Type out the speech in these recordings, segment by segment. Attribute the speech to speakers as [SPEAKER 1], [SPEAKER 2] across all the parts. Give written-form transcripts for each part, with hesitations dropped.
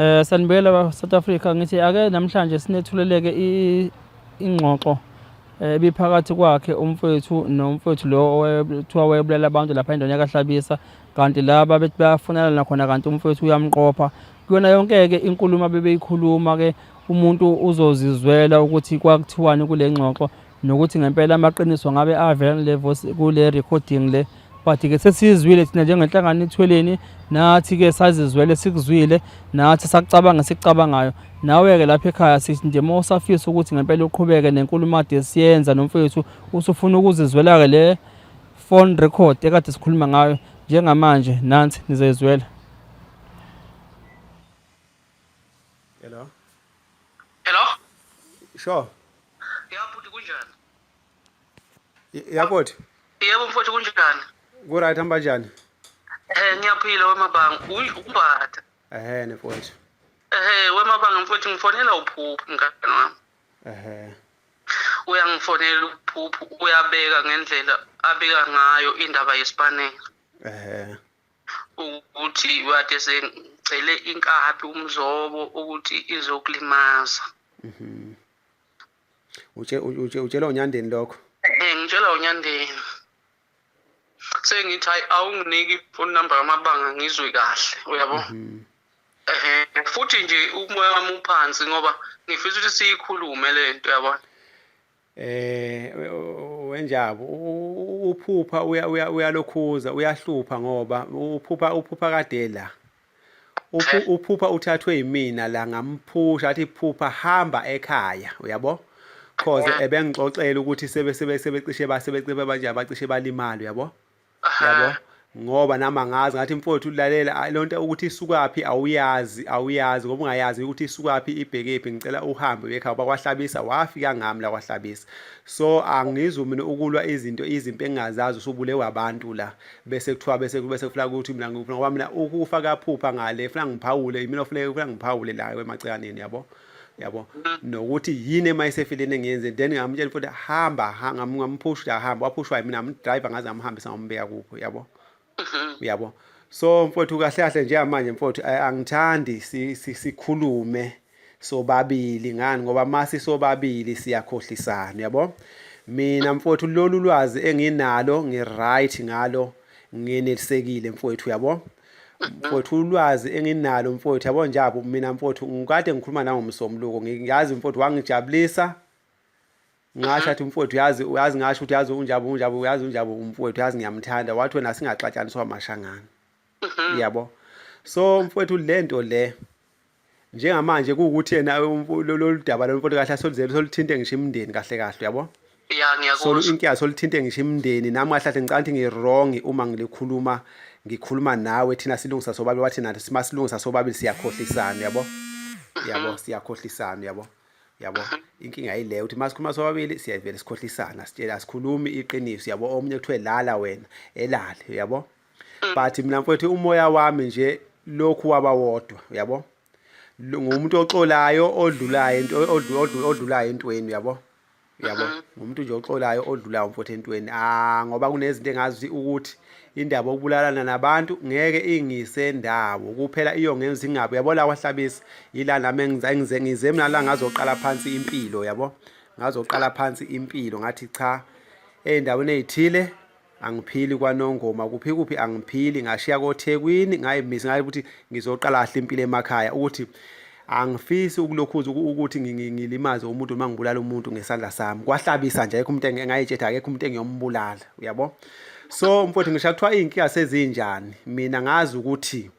[SPEAKER 1] Sanibuyela South Africa, ngithi ake namhlanje sinethuleleke ingxoxo ebiphakathi kwakhe umfowethu nomfowethu lo kuthiwa wayebulala abantu lapha endaweni yakaHlabisa, kanti laba bethi bayafunana nakhona kanti umfowethu uyamqopha. Kuyona yonke-ke inkulumo abebeyikhuluma-ke umuntu uzozizwela ukuthi kwakuthiwani kule ngxoxo, nokuthi ngempela amaqiniso ngabe avela kule recording le. But-ke sesizwile thina njengenhlangano Ithweleni, nathi-ke sazizwele sikuzwile, nathi sakucabanga sikucabangayo. Nawe-ke lapha ekhaya sithi nje uma usafisa ukuthi ngempela uqhubeke nenkulumo ade siyenza nomfowethu, usufuna ukuzizwela-ke le phone record ekade sikhuluma ngayo, njengamanje nansi nizayizwela.
[SPEAKER 2] Hello.
[SPEAKER 3] Hello?
[SPEAKER 2] Sure.
[SPEAKER 3] Yebo futhi kunjani?
[SPEAKER 2] Yakothi.
[SPEAKER 3] Yebo mfowethu kunjani?
[SPEAKER 2] Ku-right hamba njani?
[SPEAKER 3] Ngiyaphila weMabanga. Umbatha.
[SPEAKER 2] Nefowethu.
[SPEAKER 3] WeMabanga mfowethu ngifonela uPhuphu mngani wami. Uyangifonela uPhuphu, uyabeka ngendlela abeka ngayo indaba yesipanela. Ukuthi wade sengicele inkaphi umzobo ukuthi izokulimaza.
[SPEAKER 2] Utshela uNyandeni lokho?
[SPEAKER 3] Ngitshela uNyandeni. Sengithi hayi awunginiki phone number yaMabanga ngizwe kahle, uyabo? Futhi nje umoya wami uphansi ngoba ngifisa ukuthi siyikhulume lento, yabona?
[SPEAKER 2] Wenjabo uPhupha uyalokhuza, uyahlupha ngoba uPhupha kade la. uPhupha uthathwe yimina la, ngamphusha athi Phupha hamba ekhaya, uyabo? Cause ebengixoxela ukuthi sebecishe bacishe balimala, uyabo? Yabo, ngoba nama ngazi ngathi mfowethu ulalela lonto ukuthi isukaphi awuyazi ngoba ungayazi ukuthi isukaphi ibhekephi, ngicela uhambe ekhaya bakwaHlabisa, wafika ngami la kwaHlabisa. So angizumi mina ukulwa izimpi engingazazi, usubulewe abantu la bese kuthiwa bese kufuna ukuthi mina ngifuna ngoba mina ukufa kaPhupha ngale funa ngiphawule, mina ufuna ngiphawule la emacekaneni, yabo? Yabo, nokuthi yini emayisefileni engiyenze, then ngamtshela futhi hamba, ngamphusha hamba, waphushwa yimi mina driver ngaze ngamhambisa ngombeka kupho, yabo? Yabo. So mfowethu kahle kahle nje manje mfowethu angithandi sikhulume sobabili, ngani ngoba masi sobabili siyakhohlisana, yabo? Mina mfowethu lolu lwazi enginalo ngiright ngalo, ngenelisekile mfowethu, yabo? Mfowethu ulwazi enginalo mfowethu, yabo njabo mina mfowethu ngikade ngikhuluma nawe ngomsomluko, ngiyazi mfowethu wangijabulisa. Ngasho athi mfowethu yazi ngasho ukuthi yazi unjabo umfowethu, yazi ngiyamthanda, wathi wena singaxatshaniswa amashangana, yabo? So mfowethu lento le njengamanje kuukuthi yena lolu daba lo mfowethu kahle solithinte ngisho imindeni kahle kahle, yabo?
[SPEAKER 3] Ngiyakuzwa.
[SPEAKER 2] So inkinga solithinte ngisho imindeni, nami kahle kahle ngicabanga ukuthi ngirong uma ngikhuluma nawe thina silungisa sobabili, wathi nathi simasilungisa sobabili siyakhohlisana, yabo? Yabo, siyakhohlisana, yabo? Yabo, inkinga yileyo ukuthi masikhuluma sobabili siyavele sikhohlisana, sitshela sikhulumi iqiniso, yabo? Omunye kuthiwe lala wena elale, yabo? But mina mfowethu umoya wami nje lokhu wabawodwa, yabo? Ngumuntu oxolayo odlulayo entweni, yabo? Yabo, ngumuntu nje oxolayo odlulayo mfowethu entweni. Ngoba kunezinto engazi ukuthi indaba okubulalana nabantu ngeke ingise ndawo kuphela iyongenza ingabe, yabo? La kwaHlabisa ila nami ngize mina la ngazoqala phansi impilo, yabo? Ngazoqala phansi impilo, ngathi cha endaweni ezithile angiphili kwaNongoma, kuphi angiphili, ngashiya koThekwini ngayimisa ngathi ukuthi ngizoqala kahle impilo emakhaya, ukuthi angifisi ukulokhuza ukuthi ngilimaze umuntu noma ngibulala umuntu ngesandla sami. KwaHlabisa nje akekho umuntu engayitshetha, akekho umuntu engiyombulala, yabo? So mfowethu ngisho kuthiwa inkinga sezinjani, mina ngazi ukuthi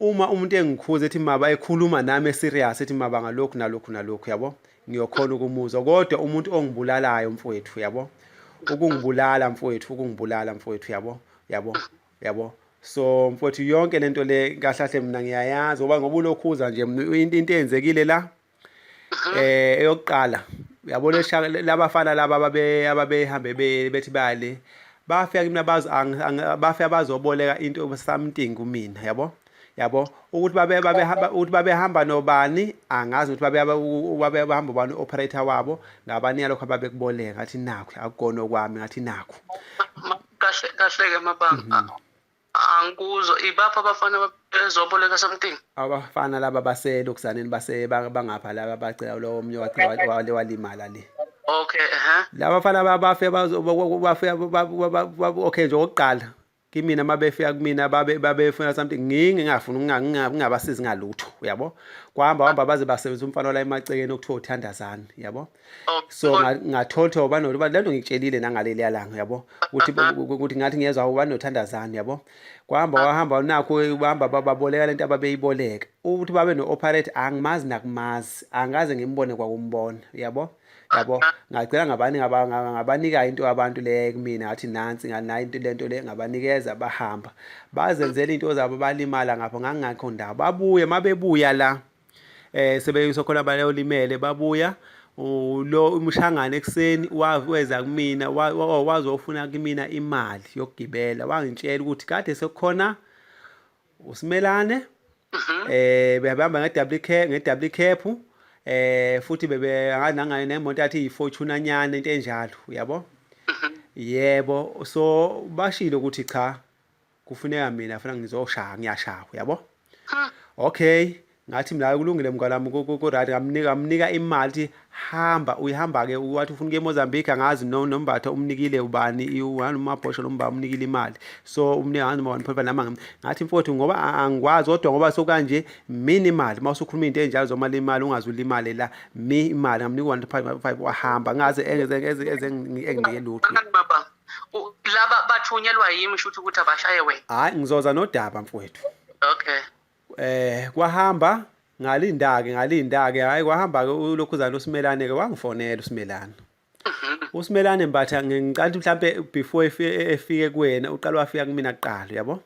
[SPEAKER 2] uma umuntu engikhuza ethi maba ekhuluma nami serious ethi maba ngalokhu nalokhu, yabo? Ngiyokhona ukumuzwa, kodwa umuntu ongibulalayo mfowethu, yabo? Ukungibulala mfowethu, yabo? Yabo? So mfowethu yonke lento le kahle kahle mina ngiyayazi ngoba ulokhuza nje into eyenzekile la eyokuqala, yabo? Labafana laba ababehambe bethi bale bafika kimi bafika bazoboleka into something kumina, yabo? Yabo, ukuthi babehamba nobani angazi ukuthi babehamba ubani operator wabo, ngabani yalokho ababekuboleka, ngathi nakho akukona okwami, ngathi nakho
[SPEAKER 3] kahle ke Mabanga. Angikuzwa ibapha abafana ezoboleka something.
[SPEAKER 2] abafana laba baselokuzaneni bangapha laba bacela lo omnye wale walimala le.
[SPEAKER 3] Okay,
[SPEAKER 2] Laba bafana bafika okay nje oqala kimina mabefika kumina babefuna something ngingafuna ngingabasizi ngalutho yabo. Kwahamba baze basebenzisa umfana la emacekeni okuthiwa uthandazana yabo. So ngathola ubanoba lento ngikutshelile nangaleli yalanga yabo ukuthi ngathi ngiyezwa ubanothandazana yabo. Wahamba nakho bahamba baboleka lento ababeyiboleka ukuthi babe no-operate angimazi nakumazi angaze ngimbone kwakumbona yabo. Ngacela ngabanika into abantu le kumina ngathi nansi nganayo into lento le ngabanikeza bahamba bazenzela into zabo balimala ngapho ngangakho ndaba babuye mabebuya la sebeyisokhona bayolimele babuya lo umshangane ekseni weza kumina wazofuna kumina imali yokugibela wangitshela ukuthi kade sekukhona uSimelane behamba nge-double cab futhi nangane nemoto yathi iFortuna nyana into enjalo yabo. Yebo so bashilo ukuthi cha kufuneka mina afuna ngizoshaya ngiyashaya yabo. Okay ngathi mina kulungile mngalami ku-right ngamnika imali hamba uyihamba ke wathi ufuna ukuya eMozambique angazi nombatha umnikile ubani umabhosho nomba umnikile imali so umnika ngazi uma 1.5 nama ngathi mfowethu ngoba angikwazi kodwa ngoba sokanje mina imali mawusukhuluma into enjalo zomali imali ungazulimali la imali ngamnika 1.5 wahamba ngaze enginike lutho.
[SPEAKER 3] Baba laba bathunyelwa yimi shuthi ukuthi abashaye wena.
[SPEAKER 2] Hayi ngizoza nodaba mfowethu.
[SPEAKER 3] Okay.
[SPEAKER 2] Kwahamba ngalinda-ke hayi kwahamba-ke ulokhuzana uSimelane ke wangifonela uSimelane. uSimelane mbatha ngicathi mhlambe before efike kuwena uqala wafika kumina kuqala yabo.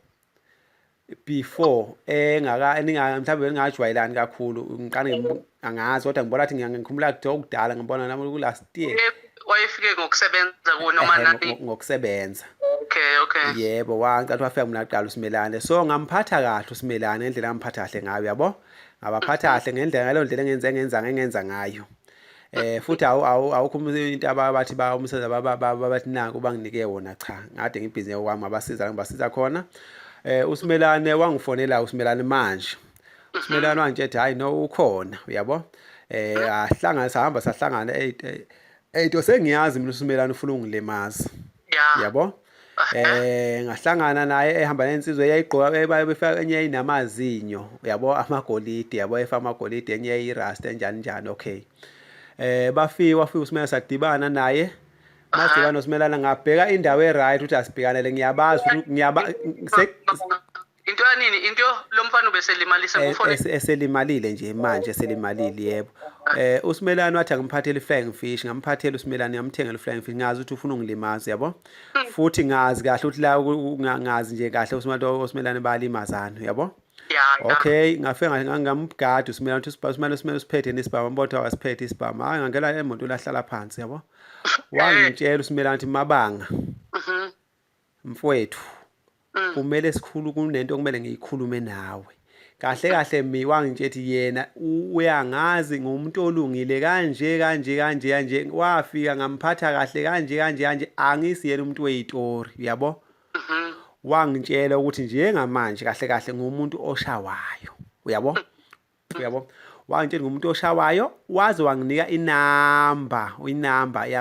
[SPEAKER 2] Before mhlambe ngingajwayelani kakhulu ngiqale angazi kodwa ngibona ukuthi ngikhumbula kudala ngibona nami ku last year.
[SPEAKER 3] Wayefike ngokusebenza noma nani?
[SPEAKER 2] Ngokusebenza.
[SPEAKER 3] Okay.
[SPEAKER 2] Yebo wangicathi wafika mina kuqala uSimelane so ngamphatha kahle uSimelane ngendlela ngamphatha kahle ngayo yabo. Ngabaphatha kahle ngendlela ngalo ndlela engenza ngayo. Futhi awukho into abathi umsebenzi bathi nanku banginike wona cha ngade ngibhizi kwami ngibasiza khona. uSimelane wangifonela uSimelane manje. uSimelane wangitshela hayi no ukhona yabo. Sahlangana sahlangana 8 sengiyazi mina uSimelane ufuna ungilimaza yabo. Ngahlangana naye ehamba nensizwe eyayigqoka befaka enye inamazinyo yabo amagolide yabo efa amagolide enye irasta njani okay. Wafika uSimelane sadibana naye masidibana uSimelane ngabheka indawo eright ukuthi asibhekanele ngiyabazi
[SPEAKER 3] into yanini into lo mfana ubeselimalisa ngufone
[SPEAKER 2] eselimalile nje manje eselimalile yebo. uSimelane wathi angiphathele iflying fish ngamphathela uSimelane ngamthengela iflying fish ngazi ukuthi ufuna ungilimaza yabo. Futhi ngazi kahle ukuthi la ngazi nje kahle uSimelane bayalimazana yabo. Okay ngafika ngamgada uSimelane uSimelane usiphethe nesibhamu mbotha wasiphethe isibhamu hayi ngangena emontweni lahlala phansi yabo. Wangitshela uSimelane ukuthi mabanga mfowethu kumele sikhulu kunento kumele ngiyikhulume nawe kahle wangitshethi yena uyangazi ngumuntu olungile kanje wafika ngamphatha kahle kanje angisiyena umuntu weyitori yabo. Wangitshela ukuthi njengamanje kahle ngumuntu oshawayo uyabo. Wangitshela ngumuntu oshawayo waze wanginika inamba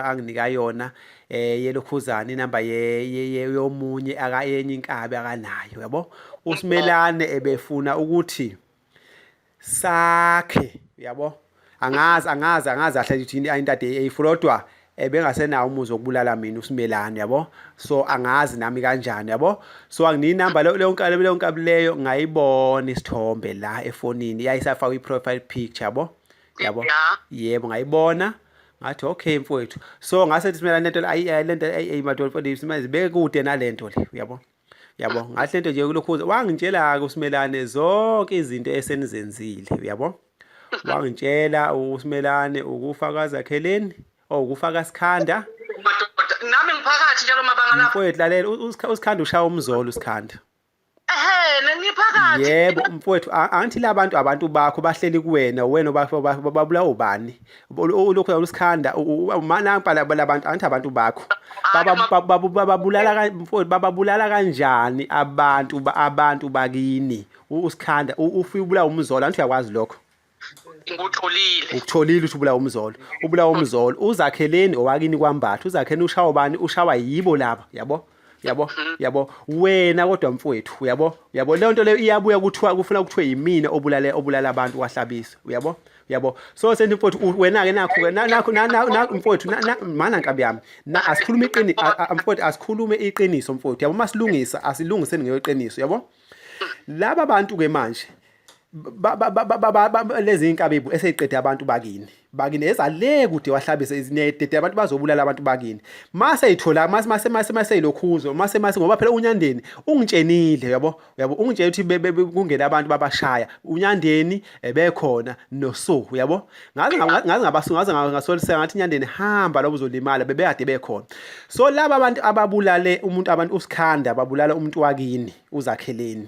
[SPEAKER 2] anginika yona yelokhuzana inamba yomunye akayenye inkabi akanayo yabo. uSimelane ebefuna ukuthi sakhe yabo. Angazi ahle ukuthi into ade eyifulodwa ebengasenawo umuzi wokubulala mina uSimelane yabo. So angazi nami kanjani yabo. So anginika inamba leyo nkabi leyo ngayibona isithombe la efonini yayisafaka iprofile picture yabo. Yebo ngayibona ngathi okay mfowethu. So ngase Simelane lento ayimadolo zibeke kude nalento le yabo. Ngathi lento nje kulokhuza wangitshela ke uSimelane zonke izinto esenizenzile yabo. Wangitshela uSimelane ukufakaza akheleni ukufaka sikhanda.
[SPEAKER 3] Nami ngiphakathi njalo mabanga lapha.
[SPEAKER 2] Mfowethu lalela usikhanda ushaya umzolo usikhanda.
[SPEAKER 3] Ngiphakathi phakathi.
[SPEAKER 2] Yebo mfowethu angithi abantu bakho bahleli kuwena wena babulawa ubani lokho usikhanda manampa labantu angithi abantu bakho bababulala mfowethu bababulala kanjani abantu bakini usikhanda ufika ubulawa umzolo angithi uyakwazi lokho ukutholile uthi ubulawa umzolo uzakheleni owakini kwambatha uzakheni ushawa bani ushawa yibo laba yabo wena kodwa mfowethu uyabo leyo nto leyo iyabuya kufuna kuthiwe yimina obulala abantu kwahlabisa uyabo so senthi mfowethu wena ke nakho mfowethu mana nkabi yami asikhulume mfowethu asikhulume iqiniso mfowethu yabo masilungisa asilungiseni ngeqiniso yabo laba bantu ke manje lezi inkabibu eseyiqede abantu bakini ezale kude wahlabisa izinedede abantu bazobulala abantu bakini mase yithola mase yilokhuzo mase ngoba phela uNyandeni ungitshenile yabo ungitshela ukuthi kungena abantu babashaya uNyandeni bekhona noSo yabo ngaze ngasoliseka ngathi Nyandeni hamba lobo uzolimala bebekade bekhona so laba abantu ababulale abantu usikhanda babulala umuntu wakini uzakheleni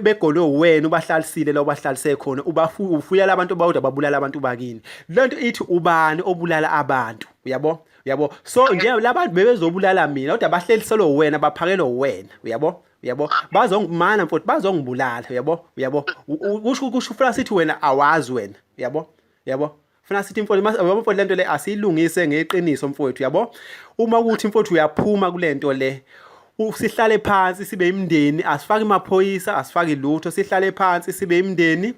[SPEAKER 2] begolo wena ubahlalisile la ubahlalise khona ufuya labantu bawuda babulala abantu bakini lento ithi ubani obulala abantu uyabo so nje labantu bebezobulala mina kodwa bahleliselwe wena baphakelwe wena uyabo bazongimana mfowethu bazongibulala uyabo kusho ufuna sithi wena awazi wena uyabo funa sithi mfowethu lento le asiyilungise ngeqiniso mfowethu uyabo uma ukuthi mfowethu uyaphuma kulento le sihlale phansi sibe imndeni asifaki amaphoyisa asifaki lutho sihlale phansi sibe imndeni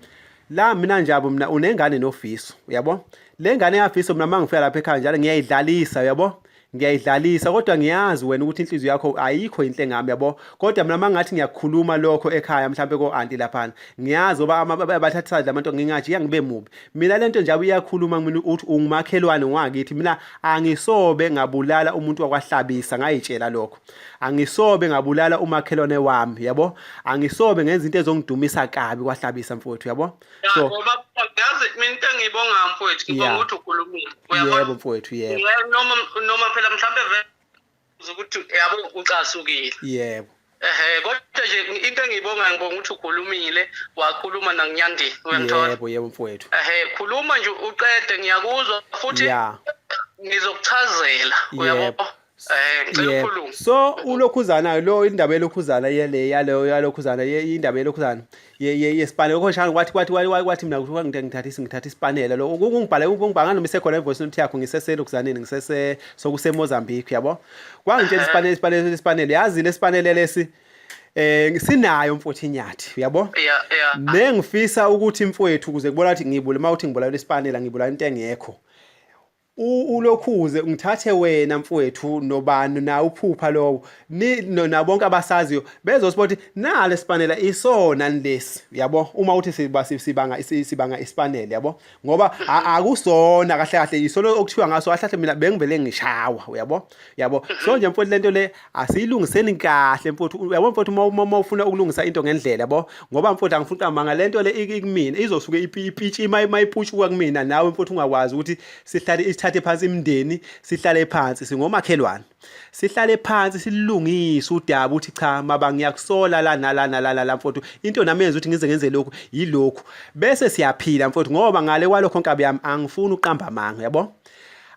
[SPEAKER 2] la mina njabo mina unengane nofiso uyabo le ngane yafiso mina mangifika lapha ekhaya njalo ngiyayidlalisa kodwa ngiyazi wena ukuthi inhliziyo yakho ayikho inhle ngami yabo kodwa mina mangathi ngiyakukhuluma lokho ekhaya mhlambe ko auntie lapha ngiyazi oba abathatha labantu ngingathi yangibe mubi mina lento njalo iyakhuluma mina uthi ungumakhelwane ngakithi mina angisobe ngabulala umuntu wakwahlabisa ngayitshela lokho angisobe ngabulala umakhelwane wami yabo angisobe ngenza into ezongidumisa kabi kwahlabisa mfowethu yabo
[SPEAKER 3] so yazi mina into engiyibonga mfowethu ngibonga ukuthi ukhulumile
[SPEAKER 2] yebo mfowethu
[SPEAKER 3] noma phela mhlambe vele ukuthi yabo ucasukile
[SPEAKER 2] yebo
[SPEAKER 3] kodwa nje into engiyibonga ngibonga ukuthi ukhulumile wakhuluma naNyandeni uyangithola
[SPEAKER 2] yebo mfowethu
[SPEAKER 3] khuluma nje uqede ngiyakuzwa futhi ngizokuchazela uyabo ngicela ukhulume
[SPEAKER 2] so ulokhuzana lo indaba yelokhuzana yalokhuzana indaba yelokhuzana yesipanela konjani kwathi mina ngithatha isipanela lo ungibhala noma isekhona ivoice note yakho ngiseselokhuzaneni sokuseMozambique yabo kwangitshela isipanela yazi lesipanela lesi sinayo mfowethu inyathi uyabo nengifisa ukuthi mfowethu kuze kubona ukuthi ngibule mawuthi ngibula lesipanela ngibula into engekho ulokhuze ngithathe wena mfowethu nobani na uphupha lowo na bonke abasaziyo bezosibothi nale sipanela isona lesi yabo uma uthi sibanga isipanela yabo ngoba akusona kahle isolo okuthiwa ngaso kahle mina bengivele ngishawa yabo so nje mfowethu lento le asiyilungiseni kahle mfowethu yabo mfowethu uma ufuna ukulungisa into ngendlela yabo ngoba mfowethu angifuna manga lento le ikumina izosuke ipitshi mayiputshuka kumina nawe mfowethu ungakwazi ukuthi sihlale thathe phansi imndeni sihlale phansi singomakhelwane sihlale phansi silungise udaba uthi cha maba ngiyakusola la mfowethu into nami yenza ukuthi ngenze lokhu yilokhu bese siyaphila mfowethu ngoba ngale kwalokho nkabi yami angifuni uqamba amanga yabo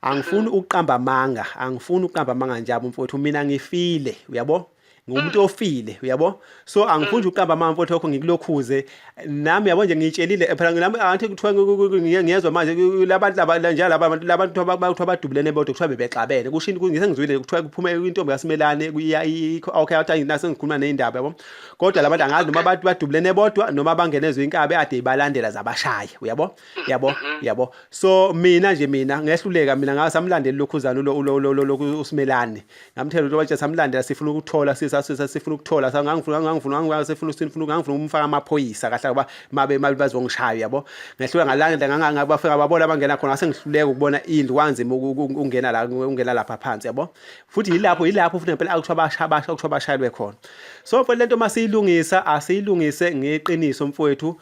[SPEAKER 2] angifuni uqamba amanga njalo mfowethu mina ngifile uyabo ngumuntu ofile uyabo so angifuni uqamba amanga mfowethu lokho ngikulokhuze nami yabo nje ngitshelile phela nami angithi kuthiwa ngiyezwa manje labantu abadubulene bodwa kuthiwa bebexabene kushini ngizengizwile kuthiwa kuphume intombi yaSimelane okay athi nase ngikhuluma neindaba yabo kodwa labantu angazi noma abantu badubulene bodwa noma bangenezwe inkabe ade ibalandela zabashaya uyabo so mina ngehluleka mina ngasamlandela lokhuzana lo uSimelane ngamthela ukuthi bathi samlandela sifuna ukuthola sifuna ukuthola ngangifuna umfaka amaphoyisa kahle ngoba mabe bazongishaya yabo ngehluka ngalandela ngabafika babona abangena khona sengihluleka ukubona indlu kwanzima ungena lapha phansi yabo futhi yilapho futhi ngempela akuthiwa bashayelwe khona so mfowethu lento masiyilungisa asiyilungise ngeqiniso mfowethu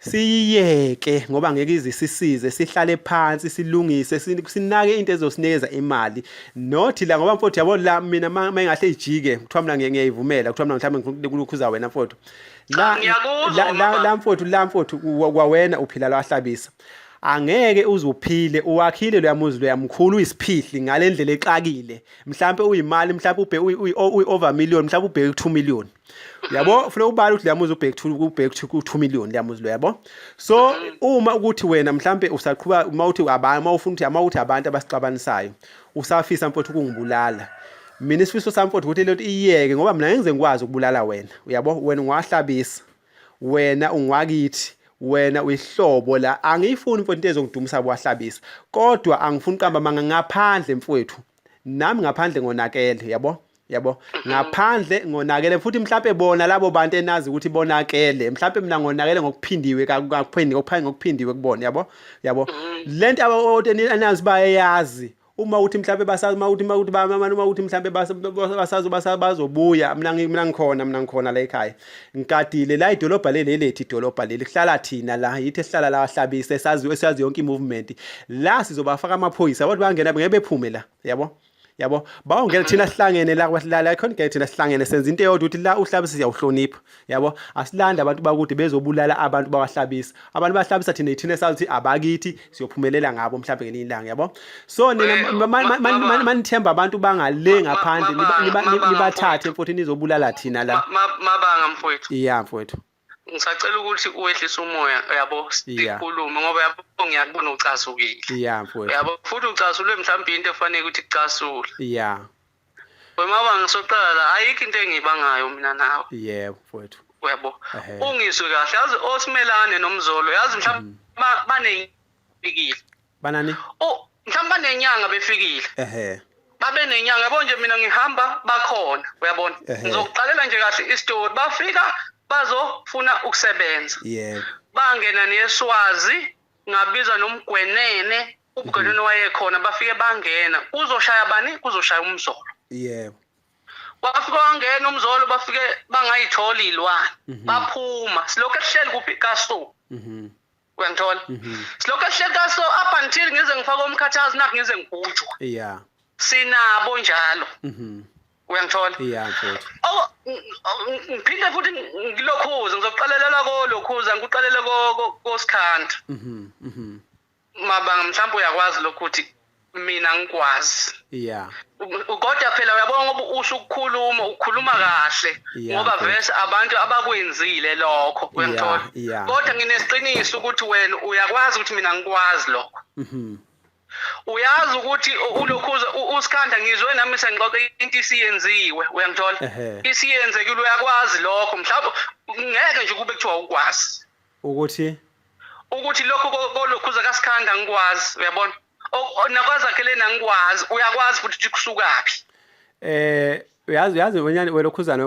[SPEAKER 2] siyiyeke ngoba ngeke izisisize sihlale phansi silungise sinake into ezosinikeza imali nothi la ngoba mfowethu yabo la mina mangahle ijike kuthiwa mina ngiyayivumela kuthiwa mina mhlawumbe kulukhuza wena mfowethu la mfowethu kwawena uphila lawahlabisa angeke uzuphile uwakhile loyamuzi loyamkhulu uyisiphihli ngalendlela exakile mhlawumbe uyimali mhlawumbe uyi-over million mhlawumbe ubheke 2 million yabo ufuna ubala ukuthi liyamuzi ubheke 2 million liyamuzi lo yabo so uma ukuthi wena mhlawumbe usaqhubeka mawuthi ufuna ukuthi abantu abasixabanisayo usafisa mfowethu ukungibulala mina isifiso sami mfowethu ukuthi lento iyeke ngoba mina ngeke ngikwazi ukubulala wena uyabo wena ungahlabisa wena ungwakithi wena uyihlobo la angiyifuni mfowethu into ezongidumisa kwahlabisa kodwa angifuni uqamba manga ngaphandle mfowethu nami ngaphandle ngonakele yabo ngaphandle ngonakele futhi mhlawumbe bona labo bantu enazi ukuthi bonakele mhlawumbe mina ngonakele ngokuphindiwe ngokuphindiwe kubona yabo lento abathi bayayazi uma uthi mhlawumbe basazi uma uthi mhlawumbe bazobuya mina ngikhona la ekhaya ngikadile la idolobha lethi idolobha leli kuhlala thina la yithi esihlala la wahlabisa esazi yonke imovement la sizobafaka amaphoyisa abantu bangena ngeke bephume la yabo bawongena thina sihlangene la khona ke thina sihlangene senza into eyodwa ukuthi la uhlabisa siyawuhlonipha yabo asilanda abantu bakude bezobulala abantu bawahlabisa abantu bahlabisa thina sazi ukuthi abakithi siyophumelela ngabo mhlawumbe ngelinye ilanga yabo so nina manithemba abantu bangale ngaphandle nibathathe mfowethu nizobulala thina la
[SPEAKER 3] mabanga mfowethu
[SPEAKER 2] mfowethu
[SPEAKER 3] ngisacela ukuthi uwehlise umoya yabo sikhulume ngoba yabo ngiyakubona ucasukile
[SPEAKER 2] mfowethu
[SPEAKER 3] yabo futhi ucasulwe mhlawumbe into efanele ukuthi icasule wemabanga soqala la ayikho into engibangayo mina nawe
[SPEAKER 2] mfowethu
[SPEAKER 3] yabo ungizwe kahle yazi osimelane nomzolo yazi mhlawumbe banefikile
[SPEAKER 2] banani
[SPEAKER 3] mhlawumbe banenyanga befikile babe nenyanga yabo nje mina ngihamba bakhona uyabona ngizokuqalela nje kahle istory bafika bazofuna ukusebenza bangena neSwazi ngabizwa nomgwenene ubugwenene wayekhona bafike bangena uzoshaya bani kuzoshaya umzolo bafika bangena umzolo bafike bangayithola ilwane baphuma silokho esihleli kuphi kaso uyangithola silokho esihleli kaso up until ngize ngifake umkhathazi nakho ngize ngibhujwa sinabo njalo uyangithola
[SPEAKER 2] mfowethu
[SPEAKER 3] ngiphinde futhi ngilokhuza ngizoqalelela kolokhuza ngikuqalele koSikhanda mabanga mhlawumbe uyakwazi lokho ukuthi mina ngikwazi kodwa phela uyabona ngoba usukukhuluma ukhuluma kahle ngoba vese abantu abakwenzile lokho uyangithola kodwa nginesiqiniso ukuthi wena uyakwazi ukuthi mina ngikwazi lokho uyazi ukuthi ulokhuza uSikhanda ngizwe nami sengixoxa into isiyenziwe uyangithola isiyenzekile uyakwazi lokho mhlawumbe ngeke nje kube kuthiwa ukwazi ukuthi lokho kolokhuza kaSikhanda ngikwazi uyabona nakwazakhelena ngikwazi uyakwazi futhi ukuthi kusukaphi
[SPEAKER 2] uyazi welokhuzana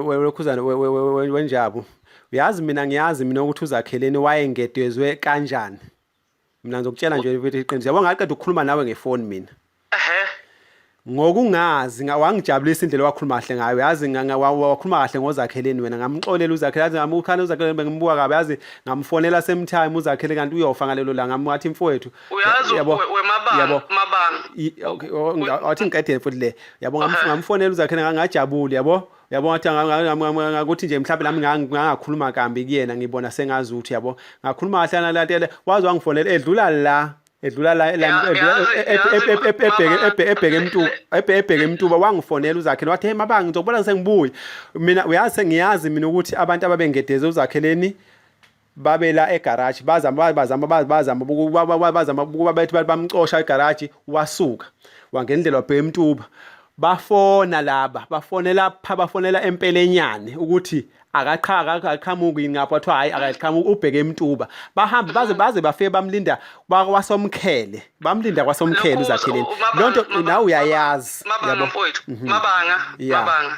[SPEAKER 2] wenjabu uyazi mina ukuthi uzakheleni wayengedezwe kanjani mina ngizokutshela nje ukuthi iqiniso yabo ngaqeda ukukhuluma nawe ngefoni mina ngokungazi wangijabulisa indlela wakhuluma kahle ngayo yazi wakhuluma kahle ngozakheleni wena ngamxolela uzakhele yazi ngamukhala uzakhele ngimbuka kabi yazi ngamfonela same time uzakhele kanti uyofa ngalelo la ngathi mfowethu
[SPEAKER 3] uyazi mabanga
[SPEAKER 2] okay athi ngiqedele futhi le yabo ngamfonela uzakhele ngajabula yabo ngathi ngakuthi nje mhlawumbe lami ngangakhuluma kambi kuyena ngibona sengazi ukuthi yabo ngakhuluma kahle nalatele wazi wangifonela edlula la ebheke emntuba wangifonela uzakhele wathi hey mabanga ngizobona ngisengibuya mina uyazi ngiyazi mina ukuthi abantu ababengedeze uzakheleni babela egarage bazama ukuba bethi bamcosha egarage wasuka wangendlela wabheka emntuba bafonela empelenyane ukuthi akaqhamuki ngapha wathiwa hayi akaqhamuki ubheke emntuba bahambe baze bafike bamlinda kwasomkhele uzakheleni lonto nawe uyayazi
[SPEAKER 3] yabo mabanga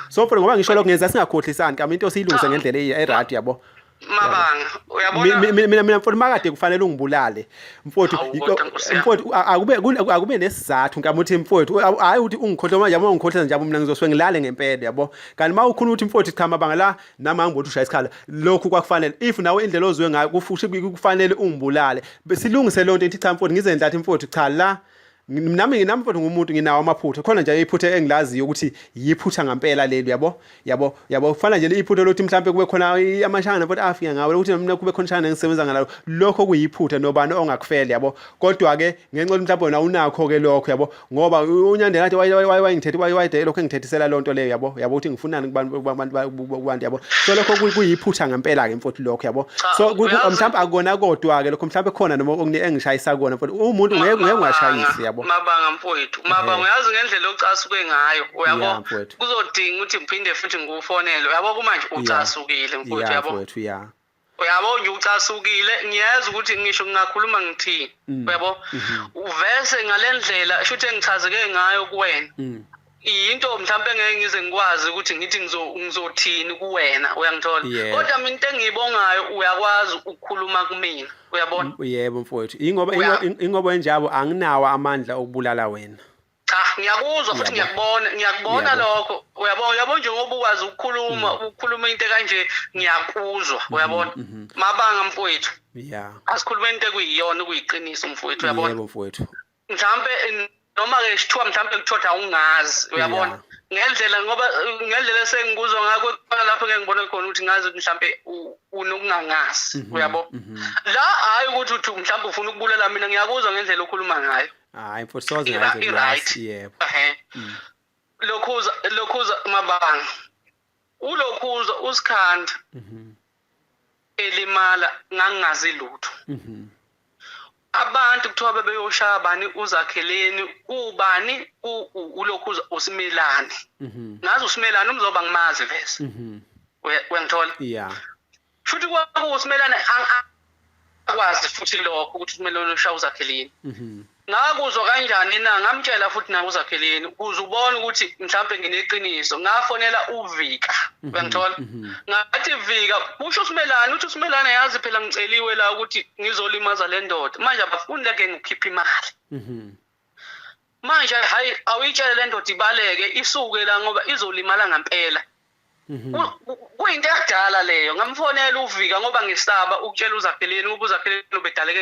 [SPEAKER 2] so ngoba ngisho lokho ngenza singakhohlisani kama into siyilungise ngendlela eradio yabo
[SPEAKER 3] Mabanga uyabona
[SPEAKER 2] mina mfowethu makade kufanele ungibulale mfowethu akube nesizathu ngamuthi mfowethu hayi ukuthi ungikhohlwa manje yabo ungikhohlwa njalo mina ngizosuke ngilale ngempela yabo kanti mawukhona ukuthi mfowethu cha mabanga la nama ngibothi ushaya isikhala lokhu kwakufanele if nawe indlela oziwe ngayo kufuthi kufanele ungibulale besilungise lonto enthi cha mfowethu ngize ndlathi mfowethu cha la nami mfowethu ngumuntu nginawo amaphutha khona nje iphutha engilaziyo ukuthi yiphutha ngempela leli yabo kufana nje iphutha lokuthi mhlambe kube khona amashana mfowethu afika ngawe ukuthi mina kube khona shana ngisebenza ngalalo lokho kuyiphutha nobani ongakufela yabo kodwa ke ngenxa mhlawumbe wona unakho ke lokho yabo ngoba unyandela athi wayingithethe wayide lokho engithethisela lonto leyo yabo ukuthi ngifunani kubantu yabo so lokho kuyiphutha ngempela ke mfowethu lokho yabo so mhlawumbe akona kodwa ke lokho mhlawumbe khona noma engishayisa kona mfowethu umuntu ngeke ungashayisi
[SPEAKER 3] mabanga mfowethu mabanga uyazi ngendlela ocasuke ngayo uyabo kuzodinga ukuthi ngiphinde futhi ngikufonele uyabo kumanje ucasukile mfowethu yabo uyabo nje ucasukile ngiyazi ukuthi ngisho ngingakhuluma ngithini uyabo uvese ngalendlela shuthi engichazeke ngayo kuwena into mhlawumbe ngeke ngize ngikwazi ukuthi ngithi ngizothini kuwena uyangithola kodwa mina into engiyibongayo uyakwazi ukukhuluma kumina uyabona
[SPEAKER 2] yebo mfowethu ingoba njalo anginawo amandla okubulala wena
[SPEAKER 3] cha ngiyakuzwa futhi ngiyakubona lokho uyabona njengoba ukwazi ukukhuluma into kanje ngiyakuzwa uyabona mabanga mfowethu asikhuluma into ekuyiyona kuyiqiniso mfowethu uyabona
[SPEAKER 2] yebo mfowethu
[SPEAKER 3] mhlawumbe noma ke sithiwa mhlawumbe kuthoda ungazi uyabona ngendlela sengikuzwa ngakho lapho ke ngibona khona ukuthi ngazi ukuthi mhlawumbe unokungangazi uyabo la hayi ukuthi mhlawumbe ufuna ukubulala mina ngiyakuzwa ngendlela okhuluma ngayo
[SPEAKER 2] hayi mfowethu soze ngazi yebo
[SPEAKER 3] lokhuza mabanga ulokhuza usikhanda elimala ngangazi lutho abantu kuthiwa bebeyoshaya bani uzakheleni ubani ulokhu usimelane ngazi usimelane umzoba ngimazi vese uyangithola futhi kwakusimelane akwazi futhi lokho ukuthi usimelane ushaya uzakheleni ngakuzwa kanjani na ngamtshela futhi na uzakheleni ukuze ubone ukuthi mhlawumbe ngineqiniso ngafonela uvika uyangithola ngathi vika kusho usimelane uthi usimelane yazi phela ngiceliwe la ukuthi ngizolimaza le ndoda manje abafuni leke ngikhipha imali manje hayi awuyitshele le ndoda ibaleke isuke la ngoba izolimala ngempela kuyinto yakudala leyo ngamfonela uvika ngoba ngisaba ukutshela uzakheleni ngoba uzakheleni ubedaleke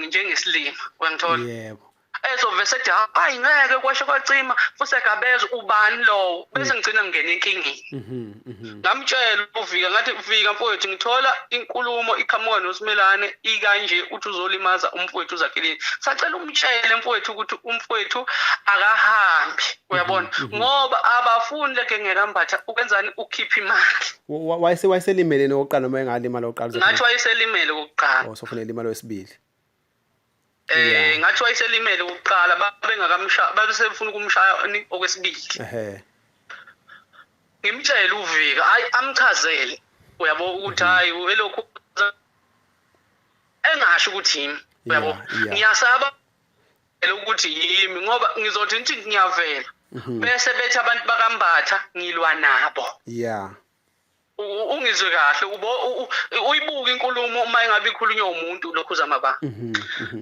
[SPEAKER 3] njengesilima uyangithola
[SPEAKER 2] yebo
[SPEAKER 3] ezovese ethi hayi ngeke kwasho kwacima futhi egabeza ubani lo bese ngicina ngene enkingeni ngamtshela uvika ngathi uvika mfowethu ngithola inkulumo iqhamuka noSimelane ikanje uthi uzolimaza umfowethu uzakheleni sacela umtshele mfowethu ukuthi umfowethu akahambi uyabona ngoba abafuni leke ngekambatha ukwenzani ukhipha imali
[SPEAKER 2] wayeselimele nokuqala noma engalimala oqala
[SPEAKER 3] ngathi wayeselimele kokuqala
[SPEAKER 2] sofanele imali wesibili
[SPEAKER 3] ngathi wayeselimele ukuqala babengakamshaya babesefuna ukumshaya okwesibili ngimtshela uvika hayi amchazele uyabo ukuthi hayi elokhu engasho ukuthi yimi uyabo ngiyasaba ukuthi yimi ngoba ngizothi ngithi ngiyavela bese bethi abantu bakambatha ngilwa nabo ungizwe kahle uyibuka inkulumo uma engabe ikhulunywa umuntu lokhuza mabanga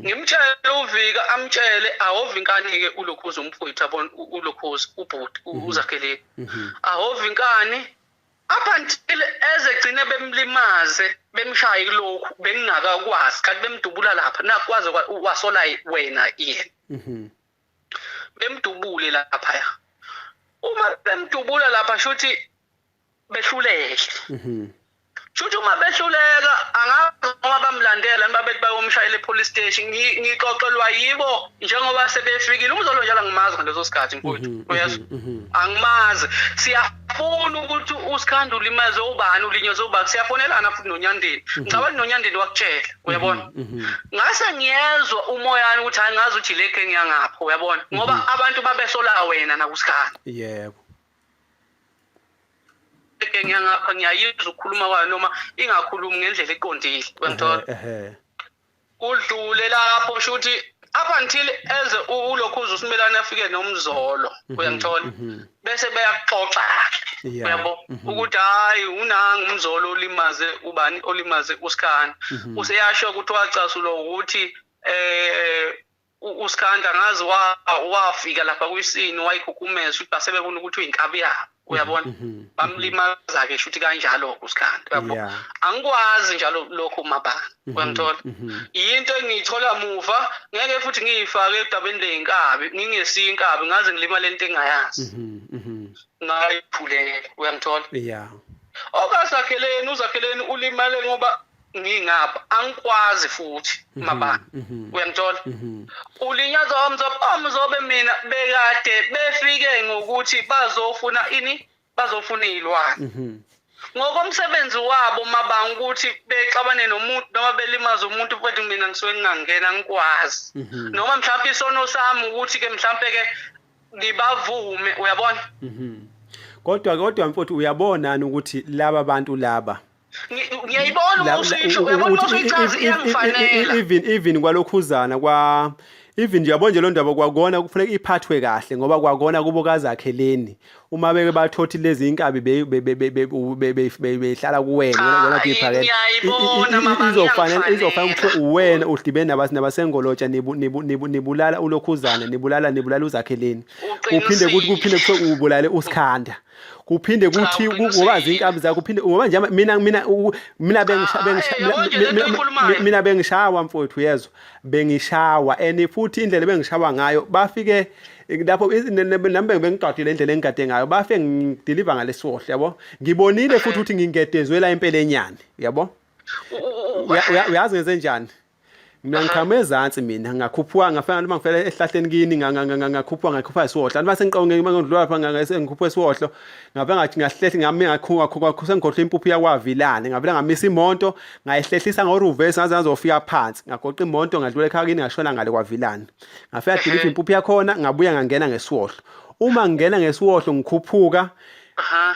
[SPEAKER 3] ngimtshele uvika amtshele ahovinkani ke ulokhuza umfowethu yabona ulokhuza ubhuti uzakheleni ahovinkani aphanthile ezegcine bemlimaze bemshaye lokhu bengingakakwazi kanti bemdubula lapha nakwazi wasola wena yena bemdubule lapha uma bemdubula lapha shuthi behluleke shuthi uma behluleka angazi ngoba bamlandela babethi bayomshayela epolice station ngixoxelwa yibo njengoba sebefikile umzolo njalo ngimazi ngaleso sikhathi mfowethu uyazi angimazi siyafuna ukuthi usikhanda ulimaze ubani ulinyoze ubani siyafonelana futhi noNyandeni ngicabanga noNyandeni wakutshela uyabona ngase ngiyezwa umoyana ukuthi hayi ngazi uthi leke ngiyangapha uyabona ngoba abantu babesola wena nakusikhanda
[SPEAKER 2] yebo
[SPEAKER 3] ngiyangapha ngiyayizwa ukukhuluma kwayo noma ingakhulumi ngendlela eqondile uyangithola kudlule lapho shuthi up until eze ulokhuza usimelana afike nomzolo uyangithola bese beyaxoxa uyabo ukuthi hayi unanga umzolo olimaze ubani olimaze uSkhanda useyasho ukuthi wacasulwa ukuthi uSkhanda ngazi wafika lapha kwisini wayikhukumeza ukuthi basebekuna ukuthi uyinkabi yabo uyabona bamlimaza ke shuthi kanjalo uSkhanda uyabo angikwazi njalo lokho mabanga uyangithola into engiyithola muva ngeke futhi ngiyifake edabeni leinkabi ngingesinkabi ngaze ngilimala into engayazi ngayiphulela uyangithola okasakheleni uzakheleni ulimale ngoba ngingapha angikwazi futhi mabanga uyangithola ulinyaza wamzobe mina bekade befike ngokuthi bazofuna ini bazofuna izilwane ngokomsebenzi wabo mabanga ukuthi bexabane nomuntu noma belimaza umuntu futhi mina ngisuke ngingangena ngikwazi noma mhlawumbe isono sami ukuthi ke mhlawumbe ke ngibavume uyabona
[SPEAKER 2] kodwa mfowethu uyabonani ukuthi laba bantu laba
[SPEAKER 3] ngiyayibona usisho uyabona usichaza iyangifanela
[SPEAKER 2] even kwalokhuzana kwa even nje yabona nje lo ndaba kwakona kufanele iphathwe kahle ngoba kwakona kubokazakheleni uma beke bathothi lezi inkabi behlala kuwena wena kuyiphakela izofanele ukuthi uwena udibene nabasengolotsha nibulala ulokhuzana nibulala uzakheleni kuphinde kuthi ubulale uSkhanda kuphinde kuthi ngobazi inkabi zakho kuphinde ngoba nje mina bengishawa mfowethu yezwa bengishawa and futhi indlela bengishawa ngayo bafike lapho nambe bengiqadile indlela engigade ngayo bafike ngideliver ngalesiwohlo yabo ngibonile futhi ukuthi ngingedezwe la impela enyane yabo uyazi ngenze njani mina ngikhame ezantsi mina ngakhuphuka ngafana noma ngifela ehlahleni kini ngakhuphuka isiwohlo anti base ngiqonge ngidlula lapha ngikhupha isiwohlo ngabe ngathi ngahlehle ngami ngakhuka sengigoqe impuphu yakwavilane ngavela ngamisa imonto ngayihlehlisa ngoreverse ngaze ngazofika phansi ngagoqa imonto ngadlula ekhaya kini ngashona ngale kwavilane ngafika deliver impuphu yakhona ngabuya ngangena ngesiwohlo uma ngingena ngesiwohlo ngikhuphuka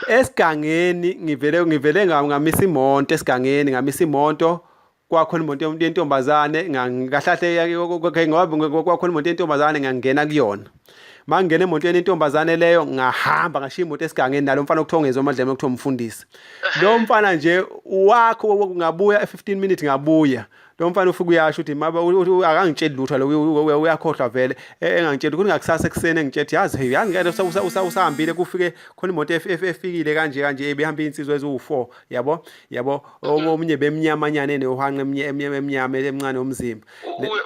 [SPEAKER 2] esigangeni ngivele ngamisa imonto esigangeni ngamisa imonto kwakhona imoto yentombazane ngahlahle ngoba kwakhona imoto yentombazane ngangena kuyona mangena emotweni yentombazane leyo ngahamba ngashiya imoto esigangeni nalo mfana okuthongezwe amadleme okuthiwa umfundisi lo mfana nje wakho ngabuya 15 minutes ngabuya lo mfana ufika uyasho ukuthi maba akangitsheli lutho lo uyakhohlwa vele engangitsheli ukuthi ngakusasa eksene ngitshela yazi ngeke usahambile kufike khona imoto efikile kanje ebehamba insizwe ezu4 yabo omunye bemnyamanyane nehanqe emnyama emncane omzimba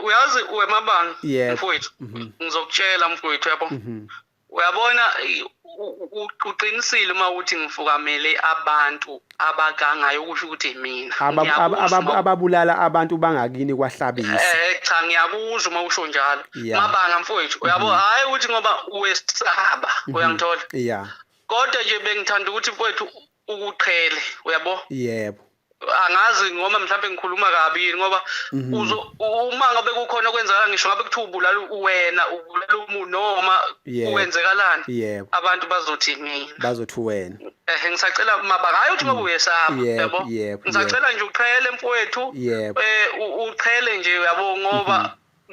[SPEAKER 3] uyazi wemabanga mfowethu ngizokutshela mfowethu yabo uyabona uqinisile uma uthi ngifukamele abantu abagangayo ukusho ukuthi mina
[SPEAKER 2] ababulala abantu bangakini kwahlabisa
[SPEAKER 3] cha ngiyakuzwa uma usho njalo mabanga mfowethu uyabo hayi ukuthi ngoba uwesaba uyangithola kodwa nje bengithanda ukuthi mfowethu ukuqhele uyabo
[SPEAKER 2] yebo
[SPEAKER 3] angazi ngoba mhlawumbe ngikhuluma kabi ngoba uma ngabe kukhona okwenzakala ngisho ngabe kuthiwa ubulala wena ubulala umuntu noma kwenzekalani abantu bazothi mina
[SPEAKER 2] bazothi wena
[SPEAKER 3] ngisacela mabanga hayi ukuthi ngoba uyesaba yabo ngisacela nje uqhele mfowethu uqhele nje yabo ngoba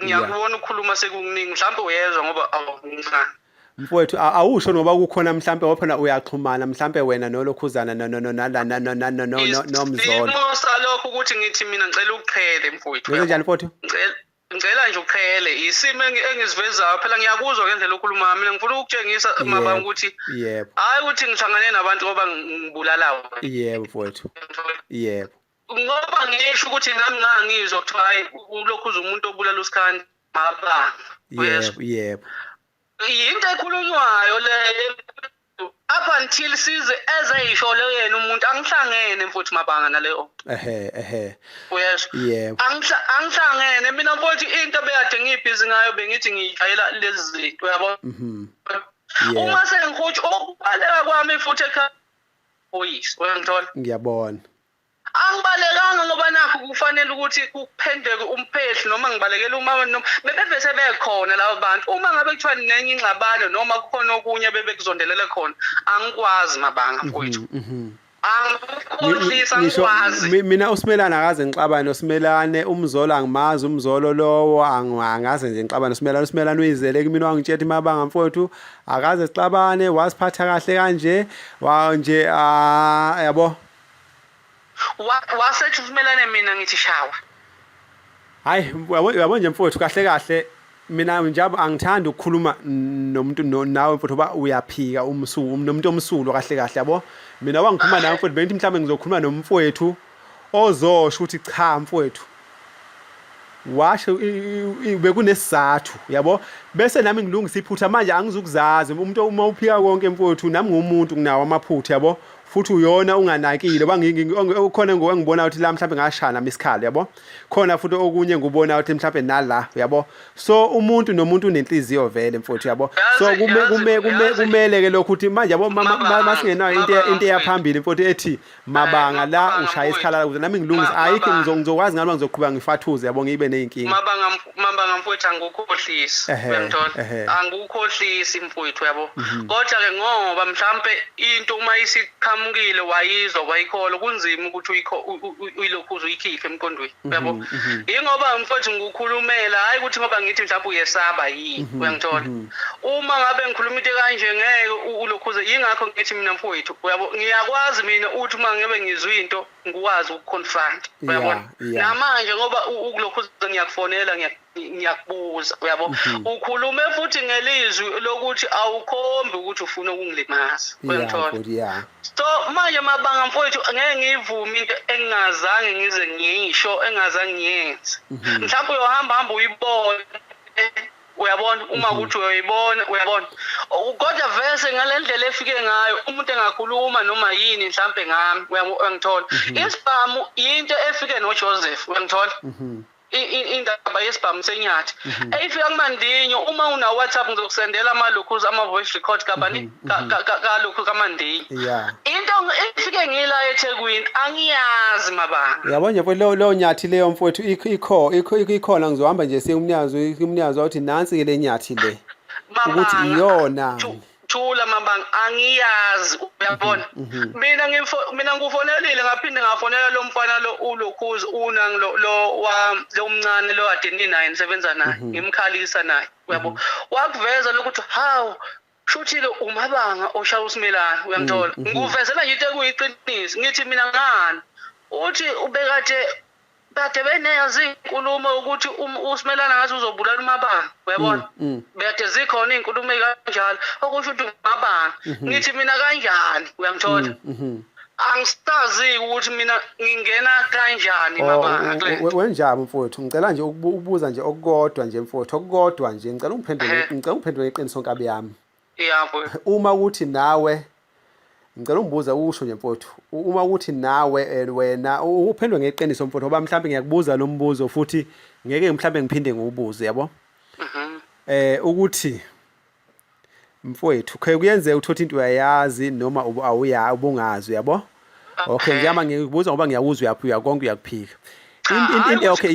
[SPEAKER 3] ngiyakubona ukukhuluma sekuningi mhlawumbe uyezwa ngoba awuncane
[SPEAKER 2] mfowethu awusho noba kukhona mhlambe waphana uyaxhumana mhlambe wena nolokhuzana nomzolo
[SPEAKER 3] Musa lokho ukuthi ngithi mina ngicela ukuqhele mfowethu
[SPEAKER 2] wenze njani mfowethu
[SPEAKER 3] ngicela nje ukuqhele isimo engizivezayo phela ngiyakuzwa ngendlela okhuluma mina ngifuna ukutshengisa mabanga ukuthi hayi ukuthi ngihlangane nabantu ngoba ngibulalayo
[SPEAKER 2] yebo mfowethu yebo
[SPEAKER 3] ngoba ngisho ukuthi nami ngangizwa ukuthi hayi ulokhuza umuntu obulala uSkhanda mabanga
[SPEAKER 2] yebo
[SPEAKER 3] yinto ekhulunywayo le up until size ezayisholo yena umuntu angihlangene mfowethu mabanga naleyo
[SPEAKER 2] yebo
[SPEAKER 3] angihlangene mina mfowethu into beyade ngibhizi ngayo bengithi ngiyijayela lezi zinto uyabo uma sengikhuthi okubaleka kwami futhi ekhaya uyangithola
[SPEAKER 2] ngiyabona
[SPEAKER 3] angibalekanga ngoba nakho kufanele ukuthi kuphendeke umphehli noma ngibalekela uma noma bebevese bekhona labo bantu uma ngabe kuthiwa nenye ingxabano noma kukhona okunye bebekuzondelele khona angikwazi mabanga mfowethu angikhohlisa ngikwazi
[SPEAKER 2] mina uSimelane akaze ngixabane uSimelane umzolo angimazi umzolo lowo angaze nje ngixabane uSimelane uyizele kimi wangitshela imabanga mfowethu akaze sixabane wasiphatha kahle kanje nje yabo
[SPEAKER 3] wasethi uSimelane mina ngithi shawa
[SPEAKER 2] hayi yabo nje mfowethu kahle mina njalo angithandi ukukhuluma nomuntu nawe mfowethu ba uyaphika nomuntu omsulo kahle yabo mina wangikhuluma nawe mfowethu benithi mhlawumbe ngizokhuluma nomfowethu ozosho ukuthi cha mfowethu washo bekunesizathu yabo bese nami ngilungisa iphutha manje angizukuzazi umuntu uma uphika konke mfowethu nami ngumuntu nginawo amaphutha yabo futhi uyona unganakile khona ngibona ukuthi la mhlawumbe ngashana misikhalo yabo khona futhi okunye ngubona ukuthi mhlawumbe nala yabo so umuntu nomuntu unenhliziyo vele mfowethu yabo so kumele ke lokho ukuthi manje yabo masingenayo into eyaphambili mfowethu ethi mabanga la ushaya isikhala ukuze nami ngilungisa ayikho ngizokwazi ngalo ngizoqhubeka ngifathuze yabo ngibe nezinkinga
[SPEAKER 3] mabanga mfowethu angukhohlisi uyangithola angukhohlisi mfowethu yabo kodwa ke ngoba mhlawumbe into uma isiqhamukile wayizwa wayikhola kunzima ukuthi uyilokhuza uyikhiphe emqondweni yabo ingoba mfowethu ngikukhulumela hayi ukuthi ngoba ngithi mhlawumbe uyesaba yini uyangithola uma ngabe ngikhuluma into kanje ngeke ulokhuze yingakho ngithi mina mfowethu yabo ngiyakwazi mina uthi uma ngabe ngizwe into ngikwazi ukuconfront uyabona namanje ngoba ukulokhuza ngiyakufonela ngiyakubuza uyabo ukhulume futhi ngelizwi lokuthi awukhombi ukuthi ufuna ukungilimaza uyangithola so manje mabanga mfowethu ngeke ngiyivume into engingazange ngize ngiyisho engazange ngiyenze mhlawumbe uyohamba uyibone uyabona uma ukuthi uyayibona uyabona kodwa vese ngalendlela efike ngayo umuntu engakhuluma noma yini mhlawumbe ngami uyangithola isibhamu into efike noJoseph uyangithola indaba yesibhamu senyathi eyifika kumandinyo uma una WhatsApp ngizokusendela amalokhuza ama-voice record kabani kalokhu kamandinyo into efike ngila eThekwini angiyazi mabanga
[SPEAKER 2] yabona nje mfowethu lo nyathi leyo mfowethu ikhona ngizohamba nje siye umnyazo uthi nansi ke le nyathi le ukuthi iyona
[SPEAKER 3] thula mabanga angiyazi uyabona mina ngufonelile ngaphinde ngafonela lo mfana lo ulokhuza unang lo umncane lo adeni naye nisebenza naye ngimkhalisa naye uyabo wakuveza lokuthi hawu shuthi lo umabanga oshaya uSimelane uyangithola ngikuvezela nje into ekuyiqiniso ngithi mina ngani uthi ubekade bade beneyazi inkulumo ukuthi uSimelane ngathi uzobulala umabanga uyabona bade zikhona izinkulumo kanjalo okusho ukuthi umabanga ngithi mina kanjani uyangithola angisazi ukuthi mina ngingena kanjani mabanga
[SPEAKER 2] wenjani mfowethu ngicela nje ukubuza nje okukodwa nje mfowethu okukodwa nje ngicela ungiphendule iqiniso nkabi yami
[SPEAKER 3] yabo
[SPEAKER 2] uma uthi nawe ngicela ungibuza usho nje mfowethu uma uthi nawe wena uphendwe ngeqiniso mfowethu ngoba mhlawumbe ngiyakubuza lo mbuzo futhi ngeke mhlawumbe ngiphinde ngiwubuze yabo ukuthi mfowethu kuyenzeka ukuthi into uyayazi noma ubungazi yabo okay ngiyama ngikubuza ngoba ngiyakuzwa uyakonke uyakuphika okay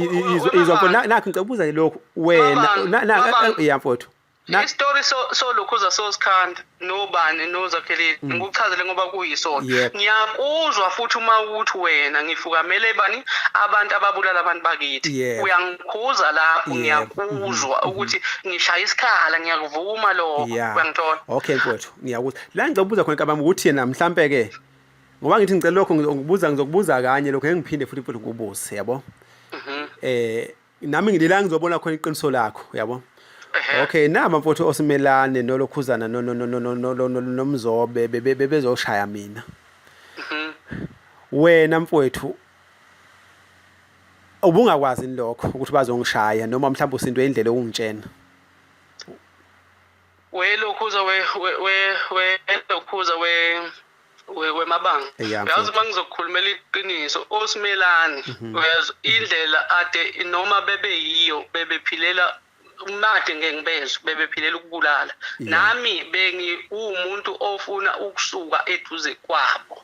[SPEAKER 2] izwa mfowethu nakho ngicela ukubuza lokho wena ya mfowethu
[SPEAKER 3] Story so lokhuza sosikhanda nobani nozakhelile ngikuchazele ngoba kuyisona ngiyakuzwa futhi uma ukuthi wena ngifukamele bani abantu ababulala abantu bakithi uyangikhuza lapho ngiyakuzwa ukuthi ngishaya isikhala ngiyakuvuma lokho uyangithola
[SPEAKER 2] okay mfowethu ngiyakuzwa la ngicela ukubuza khona kabami ukuthi yena mhlambe ke ngoba ngithi ngicela lokho ngizokubuza kanye lokho ngiphinde futhi ukubuze yabo nami ngilila ngizobona khona iqiniso lakho yabo okay nama mfowethu oSimelane nolokhuzana nomzobe bebezoshaya mina wena mfowethu ubungakwazi lokho ukuthi bazongishaya noma mhlawumbe usinto indlela okungitshena
[SPEAKER 3] welokhuza welokhuza wemabanga uyazi mangizokukhulumela iqiniso oSimelane uyazwa indlela ade noma bebeyiyo bebephilela umade ngeke ngibezwe bebephilela ukubulala nami bengiwumuntu ofuna ukusuka eduze kwabo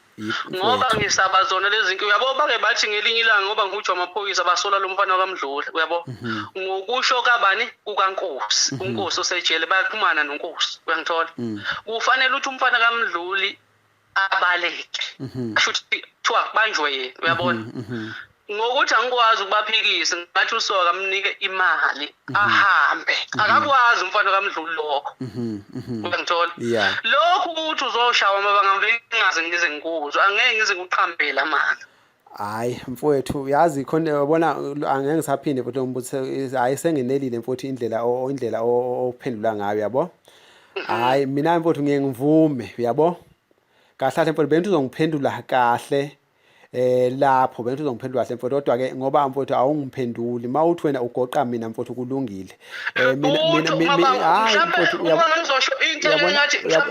[SPEAKER 3] ngoba ngisaba zona lezi nto uyabo bake bathi ngelinye ilanga ngoba ngihujwa amaphoyisa basola lo mfana kaMdluli uyabo ngokusho kabani kukaNkosi uNkosi osejele bayaxhumana noNkosi uyangithola kufanele ukuthi umfana kaMdluli abaleke ashuthi kuthiwa kubanjwe yena uyabona ngokuthi angikwazi ukubaphikisa ngathi usoka amnike imali ahambe akakwazi umfana kaMdluli lokho uyangithola lokhu ukuthi uzoshawa amabanga ngingaze ngize ngikuzwe angeke ngize ngikuqhambela manje
[SPEAKER 2] hayi mfowethu yazi khona yabona angeke ngisaphinde futhi ngibuthe hayi senginelile mfowethu indlela ophendula ngayo yabo hayi mina mfowethu ngeke ngivume yabo kahle mfowethu bento uzongiphendula kahle lapho bento uzongiphendula kahle mfowethu kodwa ke ngoba mfowethu awungiphenduli mawuthi wena ugoqa mina mfowethu kulungile mina hayi mfowethu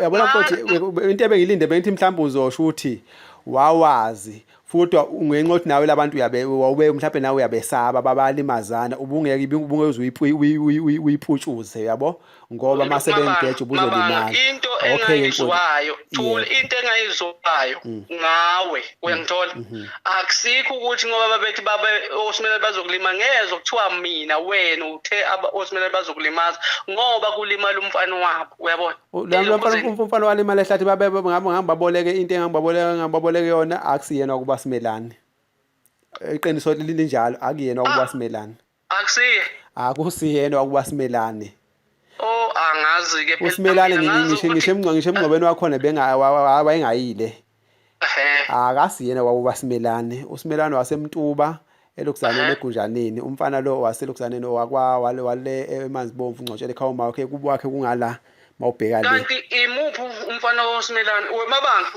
[SPEAKER 2] yabona mfowethu into ebengilinde bengithi mhlawumbe uzosho ukuthi wawazi futhi ungenxa ukuthi nawe labantu ube mhlawumbe nawe uyabesaba babalimazana ubungeke uyiputshuze yabo ngoba mase bengigeje ubuzolimala
[SPEAKER 3] into engayizwayo thula into engayizwayo ngawe uyangithola akusikho ukuthi ngoba babethi babe osimele bazokulima ngeze kuthiwa mina wena uthe osimele bazokulimaza ngoba kulimala umfana wabo uyabona
[SPEAKER 2] umfana walimala ehlathi baboleke into engangibaboleke yona akusiyena ukuba simelane iqiniso linjalo akuyena ukuba simelane akusiyena ukuba simelane
[SPEAKER 3] angazi ke
[SPEAKER 2] phela usimelane ngisho emngcwabeni wakhona bayengayile akasiyena ukuba simelane usimelane wasemtuba elokuzaneni egunjaneni umfana lo waselokuzaneni wale emanzibomvu ngcotshele ekhawuma wakhe kubuwakhe kungala mawubheka le
[SPEAKER 3] kanti imuphi umfana woSimelane wemabanga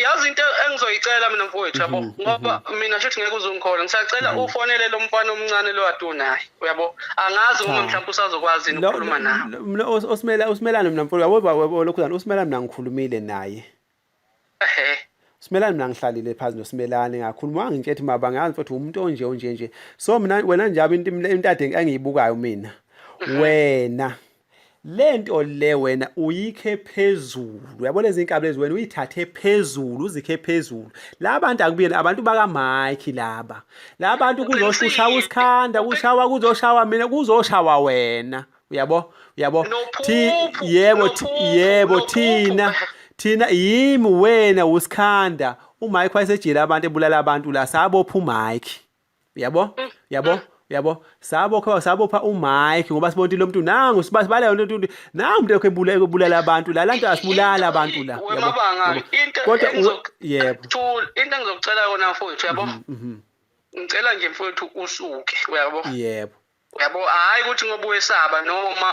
[SPEAKER 3] yazi into engizoyicela mina mfowethu yabo ngoba mina shothi ngeke uzongikhola ngisacela ufonele lo mfana omncane lo adunayo uyabo angazi uma mhlawumbe usazokwazi ukukhuluma naye
[SPEAKER 2] uSimelane mina mfowethu yabo lokhuzana uSimelane mina ngikhulumile naye Simelane mina ngihlalile phansi noSimelane ngakhuluma ngithethe mabanga ngazi futhi umuntu onje so mina wena njalo into ade engiyibukayo mina wena lento le wena uyikhe phezulu uyabona izinkabule wena uyithathe phezulu uzikhe phezulu labantu akubiyeni abantu baka Mike labantu kuzoshusha usikhanda kushawa kuzoshawa mina kuzoshawa wena uyabo yebo thina yimi wena usikhanda uMike wayesejela abantu ebulala abantu la sabopha uMike yabo sabopha uMike ngoba sibonile lo muntu nangu sibale lo muntu nangu umuntu ekebulala abantu la lanto asibulala abantu la
[SPEAKER 3] yabo kodwa yebo into engizokucela yona mfowethu yabo ngicela nje mfowethu usuke yabo hayi ukuthi ngoba uyesaba noma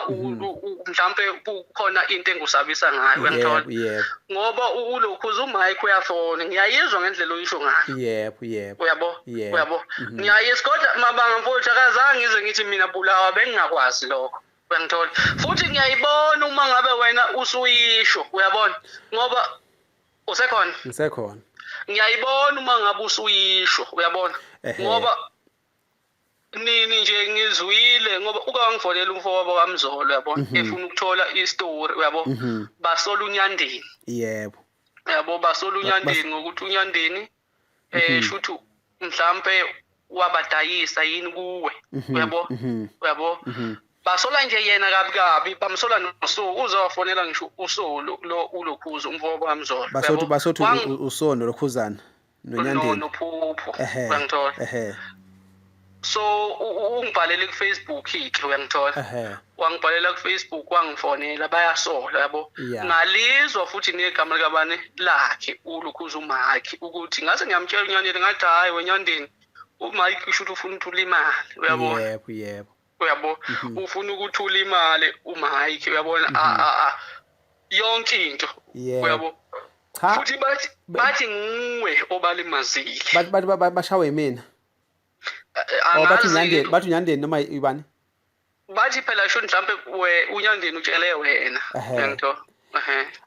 [SPEAKER 3] mhlambe kukhona into engusabisa ngayo uyangithola ngoba ulokhuza uMike uyafona ngiyayizwa ngendlela oyisho ngayo uyabo ngiyayizwa kodwa mabanga mfowethu akazange ngize ngithi mina bulawa bengingakwazi lokho uyangithola futhi ngiyayibona uma ngabe wena usuyisho uyabona ngoba ngisekhona ngiyayibona uma ngabe usuyisho uyabona ngoba nini nje ngizwile ngoba ukangifonela umfowabo kaMzolo yabona efuna ukuthola istory uyabo basola uNyandeni yabo basola uNyandeni ngokuthi uNyandeni shuthi mhlambe wabadayisa yini kuwe uyabo basola nje yena kabi bamsola noSuku uzowafonela ngisho uSolo lo ulokhuza umfowabo kaMzolo
[SPEAKER 2] basothi uSono lokhuzana noNyandeni
[SPEAKER 3] nophupho uyangithola so ungibhalele kuFacebook ikhe uyangithola wangibhalela kuFacebook wangifonela bayasola yabo ngalizwa futhi negama likabani lakhe ulukhuza uMike ukuthi ngase ngiyamtshela uNyandeni ngathi hayi weNyandeni uMike usho ufuna ukuthula imali uyabona uyabo ufuna ukuthula imali uMike uyabona yonke into uyabo futhi bathi nguwe obalimazile
[SPEAKER 2] bashawe mina bathi uNyandeni noma ibani
[SPEAKER 3] bathi phela sho mhlambe uNyandeni utshele wena ngento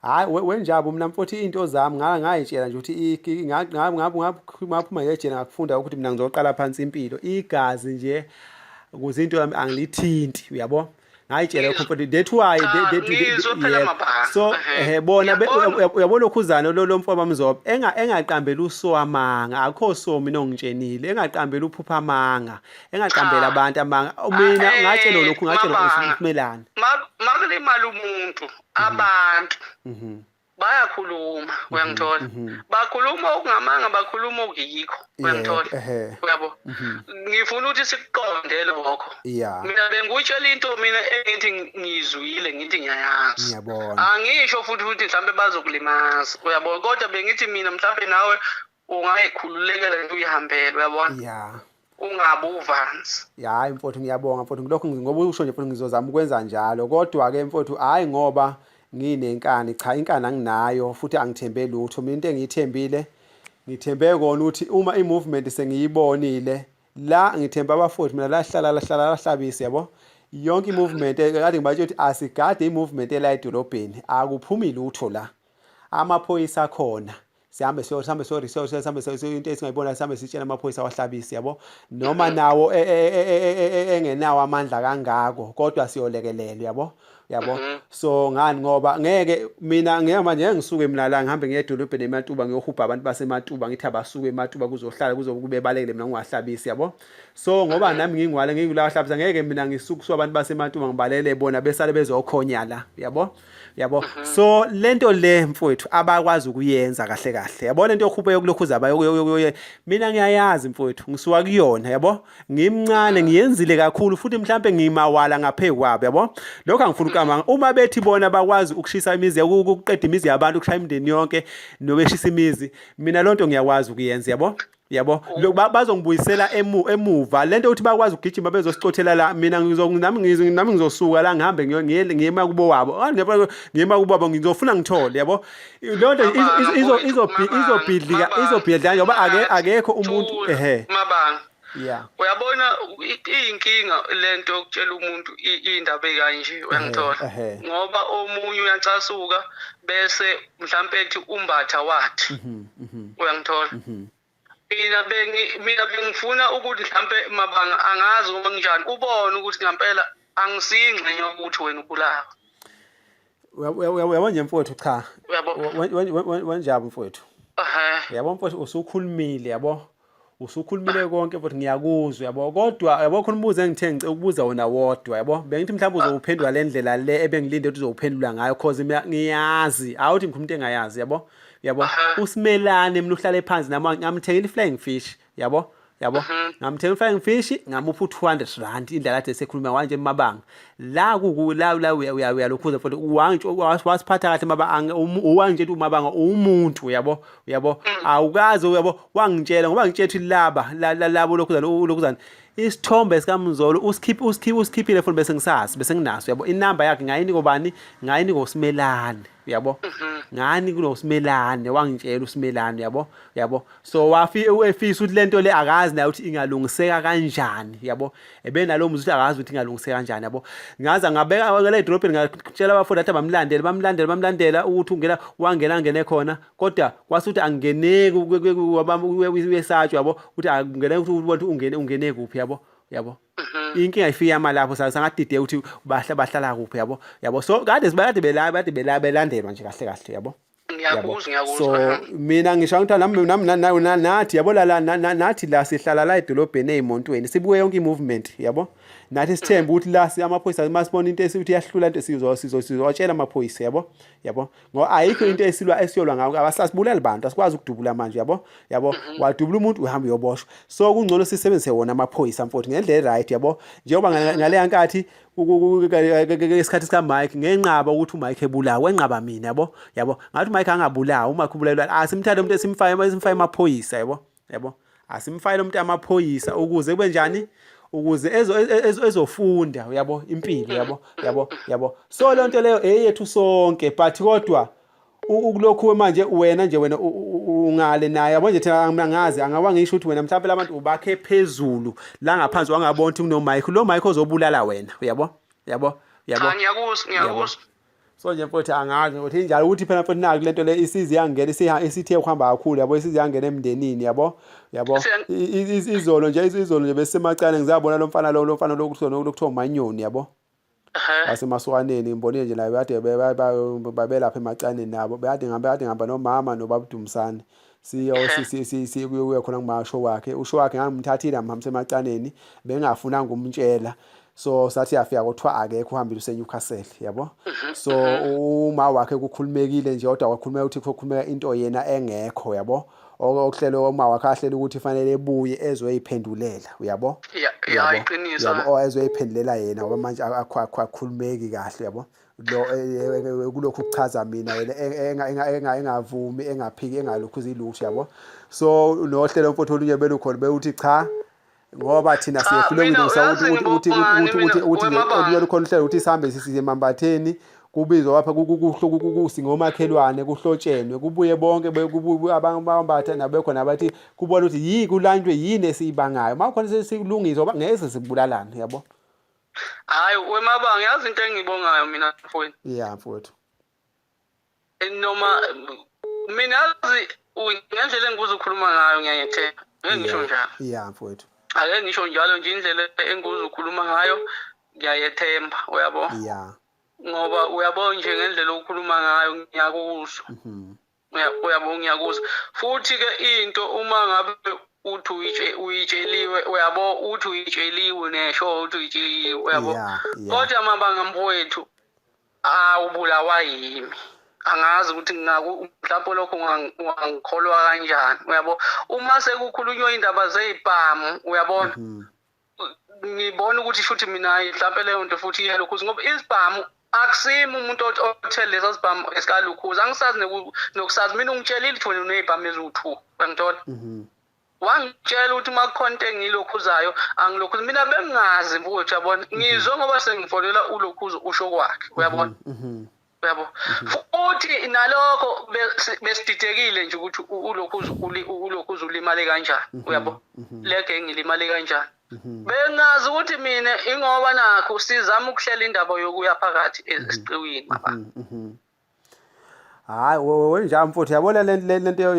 [SPEAKER 2] hayi wenjabo mina mfowethu into zami ngayitshela nje ukuthi ngaphuma ngejela ngakufunda ukuthi mina ngizoqala phansi impilo igazi nje ukuze into yami angilithinti uyabo ngayitshela comfort that's why so bona uyabona ukhuzana lo mfowabo Mzobo engaqambela usowamanga akho so mina ongitshenile engaqambela uphupha amanga engaqambela abantu amanga mina ngatshela lokhu ngatshela uSimelane
[SPEAKER 3] makulimala umuntu abantu bayakhuluma uyangithola bakhuluma okungamanga bakhuluma okuyikho uyangithola uyabo ngifuna ukuthi sikuqonde lokho mina bengutshela into mina engithi ngizwile ngithi ngiyayazi angisho futhi mhlambe bazokulimaza uyabo kodwa bengithi mina mhlambe nawe ungayikhululekela into uyihambele uyabona ungabe uvanzi
[SPEAKER 2] hayi mfowethu ngiyabonga mfowethu ngilokho ngoba usho nje mfowethu ngizozama ukwenza njalo kodwa ke mfowethu hayi ngoba nginenkani cha inkani anginayo futhi angithembe lutho mina into engiyithembile ngithembe kona ukuthi uma i-movement sengiyibonile la ngithemba abafowethu mina lahlala lahlabisi yabo yonke i-movement kade ngibatshe ukuthi asigade i-movement ela edolobheni akuphumi lutho la amaphoyisa akhona sihambe into esingayibona sihambe sitshela amaphoyisa wahlabisi yabo noma nawo engenawo amandla kangako kodwa siyolekelela yabo so ngani ngoba ngeke mina manje ngisuke mina la ngihambe ngiye edolobheni eMatuba ngiyohubha abantu baseMatuba ngithi abasuke eMatuba kuzohlala kube balekele mina ngingahlabisi yabo so ngoba nami ngingwala ngikula wahlabisa ngeke mina ngisuke abantu baseMatuba ngibalele bona besale bezokhonya la yabo so lento le mfowethu abakwazi ukuyenza kahle yabona into yokhupha yokulokhuza abayo mina ngiyayazi mfowethu ngisuka kuyona yabo ngimncane ngiyenzile kakhulu futhi mhlambe ngimawala ngaphekwabo yabo lokho angifuna ukama uma bethi bona bakwazi ukushisa imizi ukuqeda imizi yabantu ukushaya imindeni yonke nobeshisa imizi mina lonto ngiyakwazi ukuyenza yabo bazongibuyisela emuva lento ukuthi bakwazi ukugijima bezosicothela la mina nami ngizosuka la ngihambe ngiyema kubo wabo ngiyema kubo wabo ngizofuna ngithole yabo lonto izobhidlika ngoba akekho umuntu
[SPEAKER 3] mabanga uyabona iyinkinga lento yokutshela umuntu indaba ekanje uyangithola ngoba omunye uyacasuka bese mhlambe ethi umbatha wathi uyangithola mina bengifuna ukuthi mhlambe mabanga angazi uma kunjani ubone ukuthi ngempela angisingxenye ukuthi wena ubulawa
[SPEAKER 2] uyabona nje mfowethu cha wenjaba mfowethu yabo mfowethu usukhulumile yabo usukhulumile konke mfowethu ngiyakuzwa yabo kodwa yabo khona umbuzo engithe ukubuza wona wodwa yabo bengithi mhlawumbe uzowuphendula le ndlela le ebengilinde ukuthi uzowuphendula ngayo cause mina ngiyazi awuthi ngikhuluma into engayazi yabo usimelane mina uhlale phansi nami ngamthengela i-flying fish yabo ngamthengela i-flying fish ngamupha u200 indlela kade sekhuluma wanje emabanga la uyalokhuza futhi wasiphatha kahle mabanga uwanje ethi umabanga umuntu yabo awukazi wangitshela ngoba ngitshela labo lokhuzana isithombe sikamzolo usikhiphile futhi bese nginaso yabo inamba yakhe ngayiniko bani ngayiniko usimelane yabo ngani kunosimelane wangitshela usimelane yabo so efisa ukuthi lento le akazi nayo ukuthi ingalungiseka kanjani yabo ebenalo muzwe ukuthi akazi ukuthi ingalungiseka kanjani yabo ngaza ngabeka le edrobheni ngatshela abafundi athi bamlandela ukuthi wangena khona kodwa kwasuthi angeneki wesatshwa yabo ukuthi angene ukuthi ungene kuphi yabo inkinga ifika yamalapho sangadide ukuthi bahlala kuphi yabo so kade belandelwa nje kahle yabo
[SPEAKER 3] ngiyakuzwa
[SPEAKER 2] so mina ngisho ukuthi nami nathi yabo nathi la sihlala la edolobheni eMontweni sibuye yonke i-movement yabo nathi sithemba ukuthi la amaphoyisa masibona into esithi yahlula into sizotshela amaphoyisa yabo ngoba ayikho into esiyolwa ngayo abasasibulala abantu asikwazi ukudubula manje yabo wadubula umuntu uhamba uyoboshwa so kungcono sisebenzise wona amaphoyisa mfowethu ngendlela right yabo njengoba ngale yankathi isikhathi sika Mike ngenqaba ukuthi uMike ebulawa wenqaba mina yabo ngathi uMike angabulawa uma kubulawa asimthathe umuntu esimfaye amaphoyisa yabo asimfaye umuntu amaphoyisa ukuze kube njani ukuze ezofunda yabo impilo yabo so lonto leyo eyethu sonke but kodwa ukulokhu manje wena ungale naye yabo nje thina ngazi angawangisho ukuthi wena mhlawumbe labantu ubakhe phezulu la ngaphansi wangabona ukuthi kuno Mike lo Mike ozobulala wena yabo
[SPEAKER 3] ngiyakuzwa
[SPEAKER 2] so nje mfowethu angazi ukuthi njalo ukuthi phela mfowethu naku lento le isizi yangena isithe ukuhamba kakhulu yabo isizi yangena emndenini yabo izolo nje besemacane ngizabona lo mfana lokuthiwa umanyoni yabo basemasukwaneni ngibonile nje la kade babelapha emacaneni nabo bekade ngihamba nomama nobabuDumsane kuye khona kumasho wakhe usho wakhe ngangimthathile ngihambise emacaneni bengafunanga umtshela so sathi yafika kuthiwa akekho uhambile useNewcastle yabo. So uma wakhe kukhulumekile nje kodwa wakhulumeka ukuthi kukhulumeka into yena engekho yabo. Okuhlelo uma wakhe ahlela ukuthi fanele ebuye ezoyiphendulela uyabo.
[SPEAKER 3] Yeah iqiniso.
[SPEAKER 2] Yabo ezoyiphendulela yena ngoba manje akhulumeki kahle yabo. Lo kulokhu kuchaza mina engavumi engaphiki engalokhu izilutho yabo. So nohlelo mfowethu olunye belukhona beyithi cha ngoba thina siyehlulekile ukuthi olunye lukhona uhlelo ukuthi sihambe sisize emambatheni kubizwa lapha kusingomakhelwane kuhlotshenwe kubuye bonke abambatha nabekho nabathi kubona ukuthi kulanjwe yini esiyibangayo makhona sesilungisa ngoba ngeke sibulalane yabo.
[SPEAKER 3] Hayi wemabanga yazi into engibongayo mina mfowethu.
[SPEAKER 2] Yeah mfowethu.
[SPEAKER 3] Noma mina yazi ngendlela engibuza ukukhuluma ngayo ngiyayethemba. Ngeke ngisho njalo.
[SPEAKER 2] Yeah mfowethu.
[SPEAKER 3] Ake ngisho njalo nje indlela engibuza ukukhuluma ngayo ngiyayethemba uyabo.
[SPEAKER 2] Yeah.
[SPEAKER 3] Ngoba uyabona nje ngendlela ukukhuluma ngayo ngiyakuzwa. Uyabo ngiyakuzwa. Futhi ke into uma ngabe uthi uyitsheliwe uyabo uthi uyitsheliwe nesho uthi uyitsheliwe uyabo. Kodwa mabanga mfowethu awubulawa yimi. Angazi ukuthi mhlawumbe lokho ngangikholwa kanjani uyabo. Uma sekukhulunywa indaba zezibhamu uyabona. Ngibona ukuthi futhi mina mhlawumbe leyo nto futhi iyalokhuza ngoba izibhamu akusimi umuntu othele lezo zibhamu esikalukhuza angisazi nokusazi mina ungitshelile ukuthi wena unezibhamu eziwu2 uyangithola. Wangitshela ukuthi makukhona into engilokhuzayo angilokhuza mina bengazi mfowethu yabona ngizwe ngoba sengifonela ulokhuzo usho kwakhe uyabona. Uyabo futhi nalokho besididekile nje ukuthi ulokhuzo ulimale kanjani uyabo leke ngilimale kanjani. Bengazi ukuthi mina ingoba nakho sizama ukuhlela indaba yokuya phakathi esiqiwini baba.
[SPEAKER 2] Hayi wenjani mfowethu yabona lento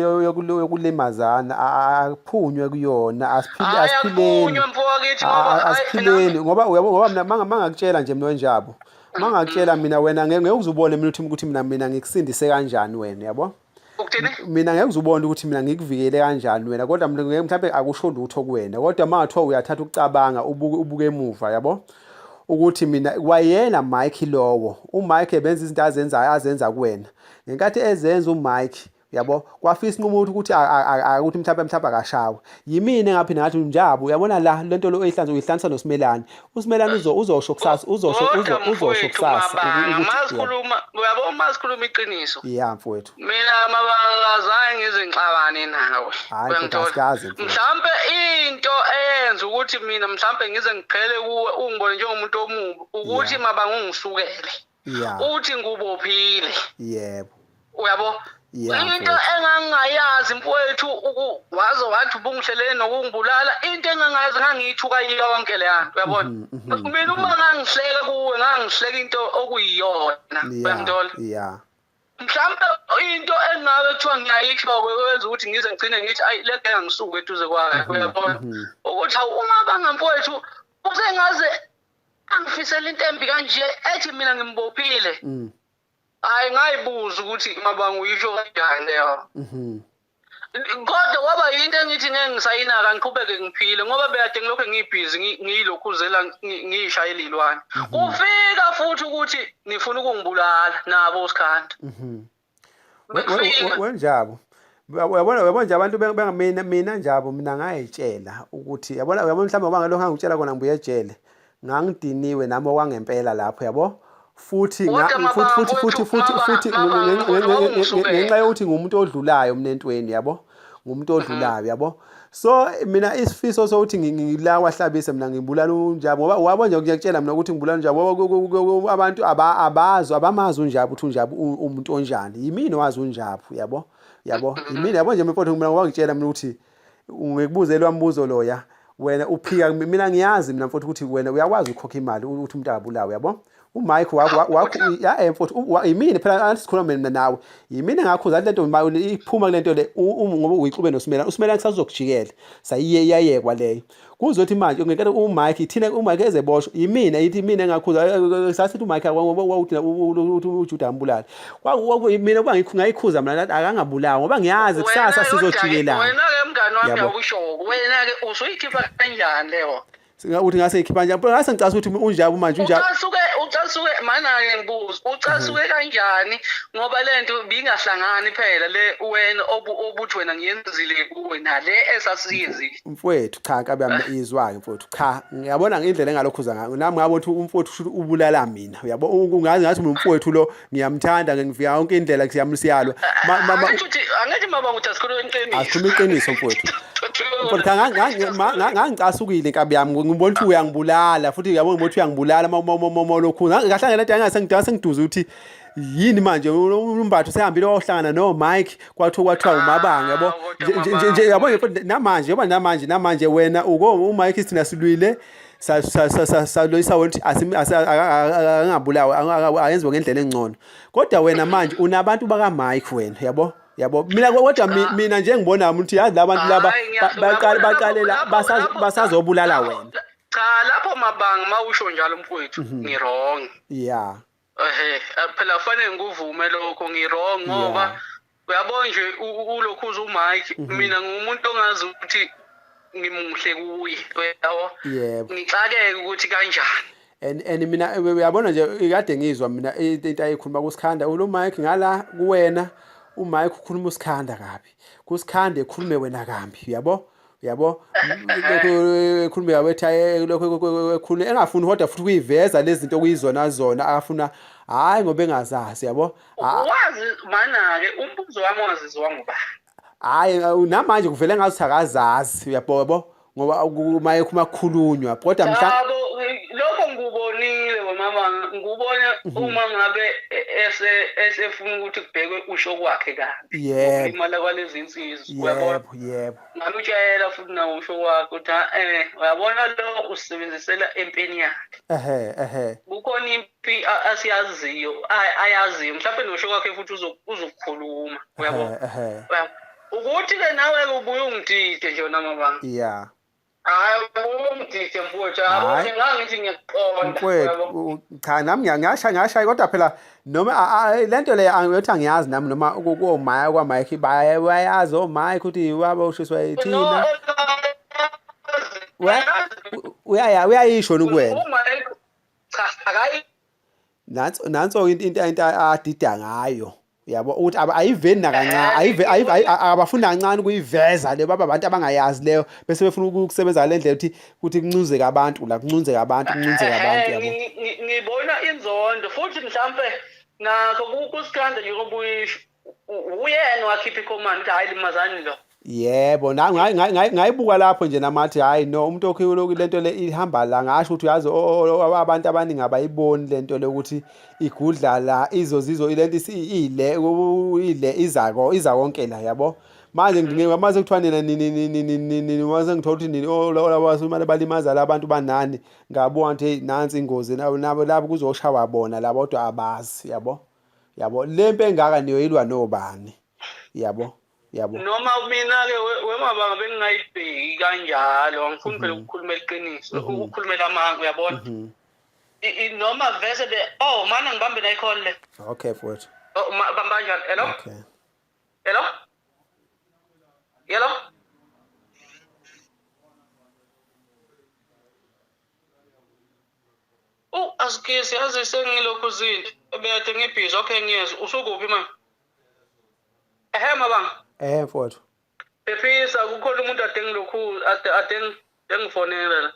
[SPEAKER 2] yokulimazana akuphunywe kuyona asiphileni ngoba mina mangakutshela nje mina wenjabo mangakutshela mina wena ngeke uzubone mina ukuthi mina ngikusindise kanjani wena yabo. Mina ngeke uzubone ukuthi mina ngikuvikele kanjani wena kodwa mhlawumbe akusho lutho kuwena kodwa mangathiwa uyathatha ukucabanga ubuke emuva yabo ukuthi mina wayena Mike lowo uMike ebenza izinto azenza kuwena ngenkathi ezenza uMike yabo kwafisa inqumo ukuthi ukuthi mhlawumbe akashawe yimina engaphinde ngathi njabo uyabona la lento lo uyihlanza noSimelane uSimelane uzosho kusasa uzosho kusasa
[SPEAKER 3] masikhuluma uyabo masikhuluma iqiniso.
[SPEAKER 2] Yeah mfowethu
[SPEAKER 3] mina mabangazange ngizingxabane nawe
[SPEAKER 2] uyangithola
[SPEAKER 3] mhlawumbe into eyenza ukuthi mina mhlawumbe ngize ngiqhele kuwe ungibone njengomuntu omubi ukuthi mabanga ungisukele uthi ngubophile
[SPEAKER 2] yebo
[SPEAKER 3] uyabo. Into engangayazi mfowethu waze wathi ubungihlelene nokungibulala into engangayazi ngangiyithuka yonke le yanto uyabona. Mina uma ngangihleka kuwe ngangihleka into okuyiyona uyangithola. Mhlawumbe into engabe kuthiwa ngiyayisho kwenza ukuthi ngize ngigcine ngithi ayi leke ngisuke eduze kwayo uyabona. Ukuthi uma bangamfowethu usengaze angifisela into embi kanje ethi mina ngimbophile. Hayi ngayibuza ukuthi mabanga uyisho kanjani leyo. Kodwa kwaba yinto engithi ngeke ngisayinaka ngiqhubeke ngiphile ngoba bekade ngilokho ngibhizi ngiyilokhuzela ngiyishayela ilwane. Ufika futhi ukuthi nifuna ukungibulala nabo usikhanda.
[SPEAKER 2] Wenjabo uyabona nje abantu mina njabo mina ngayitshela ukuthi yabona mhlawumbe ngoba ngalokho ngangitshela kona ngibuye ejele ngangidiniwe nami okwangempela lapho yabo. Futhi ngenxa yokuthi ngumuntu odlulayo mnentweni yabo ngumuntu odlulayo yabo. So mina isifiso sokuthi ngila kwahlabisa mina ngibulala uNjabo ngoba wabo nje ngiyakutshela mina ukuthi ngibulala uNjabo abantu abamazi uNjabo uthi uNjabo umuntu onjani yimini wazi uNjabo yabo yimini yabo nje mfowethu mina ngoba ngitshela mina ukuthi ungekubuze lo mbuzo loya wena uphika mina ngiyazi mina mfowethu ukuthi wena uyakwazi ukukhokha imali ukuthi umuntu akabulawe yabo. uMike mfowethu yimini phela asikhuluma mina nawe yimini ngakhuza lento iphuma kulento le ngoba uyixube noSimelane uSimelane kusazokujikela sayiyayekwa leyo kuzothi manje ngekade uMike thina uMike ezeboshwa yimina yithi mina engakhuza sasithi uMike wawuthi uJuda ambulala mina ngayikhuza mina akangabulawa ngoba ngiyazi kusasa sizojikela.
[SPEAKER 3] Wena ke mngani wami uyawusho wena ke usuyikhipha kanjani leyo
[SPEAKER 2] Singakuthi ngase ikhipha nje. Ngase ngicasa ukuthi unjabo manje unjabo.
[SPEAKER 3] Ucasuke mana ke ngibuza. Ucasuke kanjani ngoba lento bingahlangani phela le wena obuthi wena ngiyenzile kuwe nale esasiyenzile.
[SPEAKER 2] Mfowethu cha kabe izwa ke mfowethu cha ngiyabona ngendlela engalokhuza ngayo nami ngabo ukuthi umfowethu ubulala mina uyabo ungazi ngathi umfowethu lo ngiyamthanda ngivika yonke indlela siyamsiyalwa
[SPEAKER 3] angithi mama ukuthi asikhuluma iqiniso
[SPEAKER 2] asikhuluma iqiniso mfowethu ngangicasukile inkabi yami ngibona ukuthi uyangibulala futhi uyabo ngibona ukuthi uyangibulala lokhu ngahlangana lento engase sengiduze ukuthi yini manje umbatho sehambile wahlangana no Mike kwathiwa umabanga yabo nje yabo namanje wena uko uMike sithina silwile saloyisa ukuthi angabulawa ayenziwe ngendlela engcono kodwa wena manje unabantu baka Mike wena yabo mina kodwa mina nje ngibona ukuthi yazi labantu laba baqalela basazobulala wena
[SPEAKER 3] cha lapho mabanga mawusho njalo mfowethu ngirong
[SPEAKER 2] yeah
[SPEAKER 3] phela kufanele ngikuvume lokho ngirong ngoba uyabona nje ulokhuza uMike mina ngumuntu ongazi ukuthi ngimuhle kuye uyabo ngixakeke ukuthi kanjani
[SPEAKER 2] and mina uyabona nje kade ngizwa mina into ayikhuluma kuSikhanda uMike ngala kuwena uMike ukhuluma uSikhanda kabi kuSikhanda ekhulume wena kambi yabo ekhulume yawetha lokho ekhulume engafuni kodwa futhi kuyiveza lezi zinto kuyizona afuna hayi ngoba engazazi yabo
[SPEAKER 3] wazi mana ke umbuzo wami wazizwa ngoba
[SPEAKER 2] hayi namanje kuvele ngathi akazazi uyabo ngoba uma kukhulunywa kodwa mhla
[SPEAKER 3] lokho ngubonile mama ngubona uma ngabe esefuna ukuthi kubhekwe usho kwakhe kabi imali kwalezi insizwa uyabona
[SPEAKER 2] yebo
[SPEAKER 3] ngalutshela futhi nawo usho wakhe ukuthi uyabona lo usebenzisela empeni yakhe kukhona impi asiyaziyo ayaziyo mhlawumbe nosho kwakhe futhi uzokukhuluma uyabona ukuthi ke nawe ubuye ungidide nje wona mabanga
[SPEAKER 2] yeah
[SPEAKER 3] hayi umdide mfowethu yabo ngithi ngiyaqonda
[SPEAKER 2] cha nami ngasha kodwa phela noma lento le angiyothi angiyazi nami noma kuomaya kwaMike bayazi oMike ukuthi wabo ushiswa yithina uyayisho ukuwena
[SPEAKER 3] cha akayi
[SPEAKER 2] nanso into adida ngayo yabo ukuthi ayiveni nakancane abafunda kancane kuyiveza le baba abantu abangayazi leyo bese befuna ukusebenza le ndlela ukuthi kuncuzeke abantu yabo
[SPEAKER 3] ngibona inzondo futhi mhlambe nakho kuSikhanda nje kobuyisho uyena wakhipha icommand hayi limazani lo
[SPEAKER 2] yebo ngayibuka lapho nje namathi hayi no umuntu okhiwe lento le ihamba la ngasho ukuthi uyazi abantu abaningi abayiboni lento le ukuthi igudla la izozizo lento ile iza konke la yabo manje ngingamaze kuthiwa nini waze ngithola ukuthi nini olabasumane balimaza labantu banani ngabona ukuthi nansi ingozi nabo labo kuzoshawa bona labo kodwa abazi yabo lempe engaka niyoyilwa nobani yabo
[SPEAKER 3] noma mina ke wemabanga bengingayibheki kanjalo angifuni phela ukukhuluma iqiniso ukukhulumela amanga uyabona noma vese mana ngibambe la icall le
[SPEAKER 2] okay mfowethu
[SPEAKER 3] bamba njalo hello
[SPEAKER 2] okay
[SPEAKER 3] hello asikisi yazi sengilokhu zinto ebeyade ngibhizi okay ngiyeza usukuphi manje mabanga
[SPEAKER 2] mfowethu
[SPEAKER 3] Pepisa kukhona umuntu adengifonela la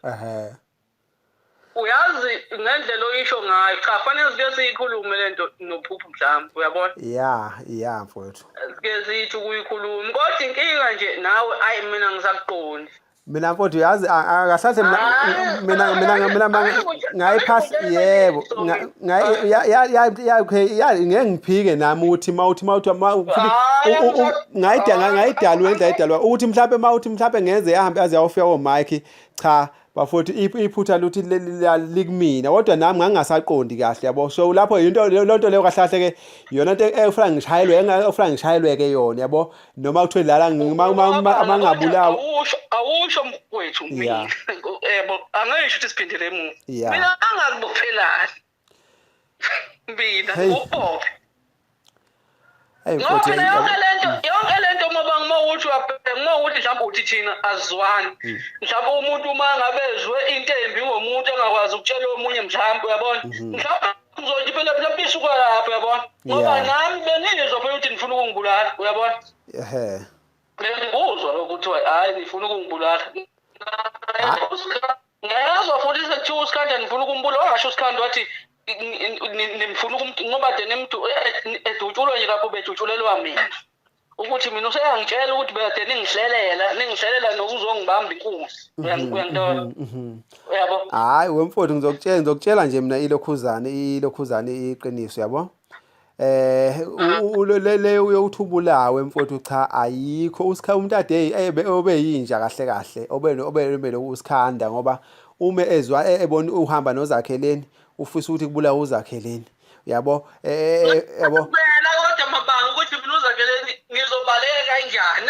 [SPEAKER 3] uyazi ngendlela oyisho ngayo cha fanele sike siyikhulume lento nophuphu mhlawumbe uyabona
[SPEAKER 2] yeah mfowethu
[SPEAKER 3] sike sithi ukuyikhuluma kodwa inkinga nje nawe mina ngisakuqondi
[SPEAKER 2] mina mfowethu yazi akahlahle mina ngayiphasi yebo ngeke ngiphike nami ukuthi mawuthi ngayidalwa ukuthi mhlawumbe ngeze yahambe aze yawufika oMike cha bafowethu iphutha luthi likumina kodwa nami ngangasaqondi kahle yabo so lapho into lonto leyo kahlahle ke yona into efuna ngishayelwe ke yona yabo noma kuthiwe lala mangabulawa
[SPEAKER 3] awusho mfowethu mina yebo angisho ukuthi siphindele emuva mina angakubophelani mina ubophe Ngoba phela yonke lento uma uthi mhlawumbe uthi thina azizwani. Mhlawumbe umuntu uma ngabe ezwe into embi ngomuntu engakwazi ukutshela omunye mhlawumbe uyabona. Mhlawumbe uzothi phela isuka lapho uyabona. Ngoba nami benizwa phela ukuthi nifuna ukungibulala uyabona. Bengibuzwa ukuthi hayi nifuna ukungibulala. Ngiyazwa futhi sekuthiwa uSikhanda nifuna ukumbulala ngasho uSikhanda wathi nimfuna ngoba nemntu edutshulwe nje lapho bedutshulelwa mina ukuthi mina useyangitshela ukuthi bede ningihlelela nokuzongibamba inkunzi uyangithola uyabo
[SPEAKER 2] hayi wemfowethu ngizokutshela nje mina ilokhuzane iqiniso yabo le uyothubulawe mfowethu cha ayikho umuntu ade obeyinja kahle obemele uSikhanda ngoba uma ezwa ebona uhamba nozakheleni ufisa ukuthi kubulawa uzakheleni yabo yabo
[SPEAKER 3] phela kodwa mabanga ukuthi mina uzakheleni ngizobaleka kanjani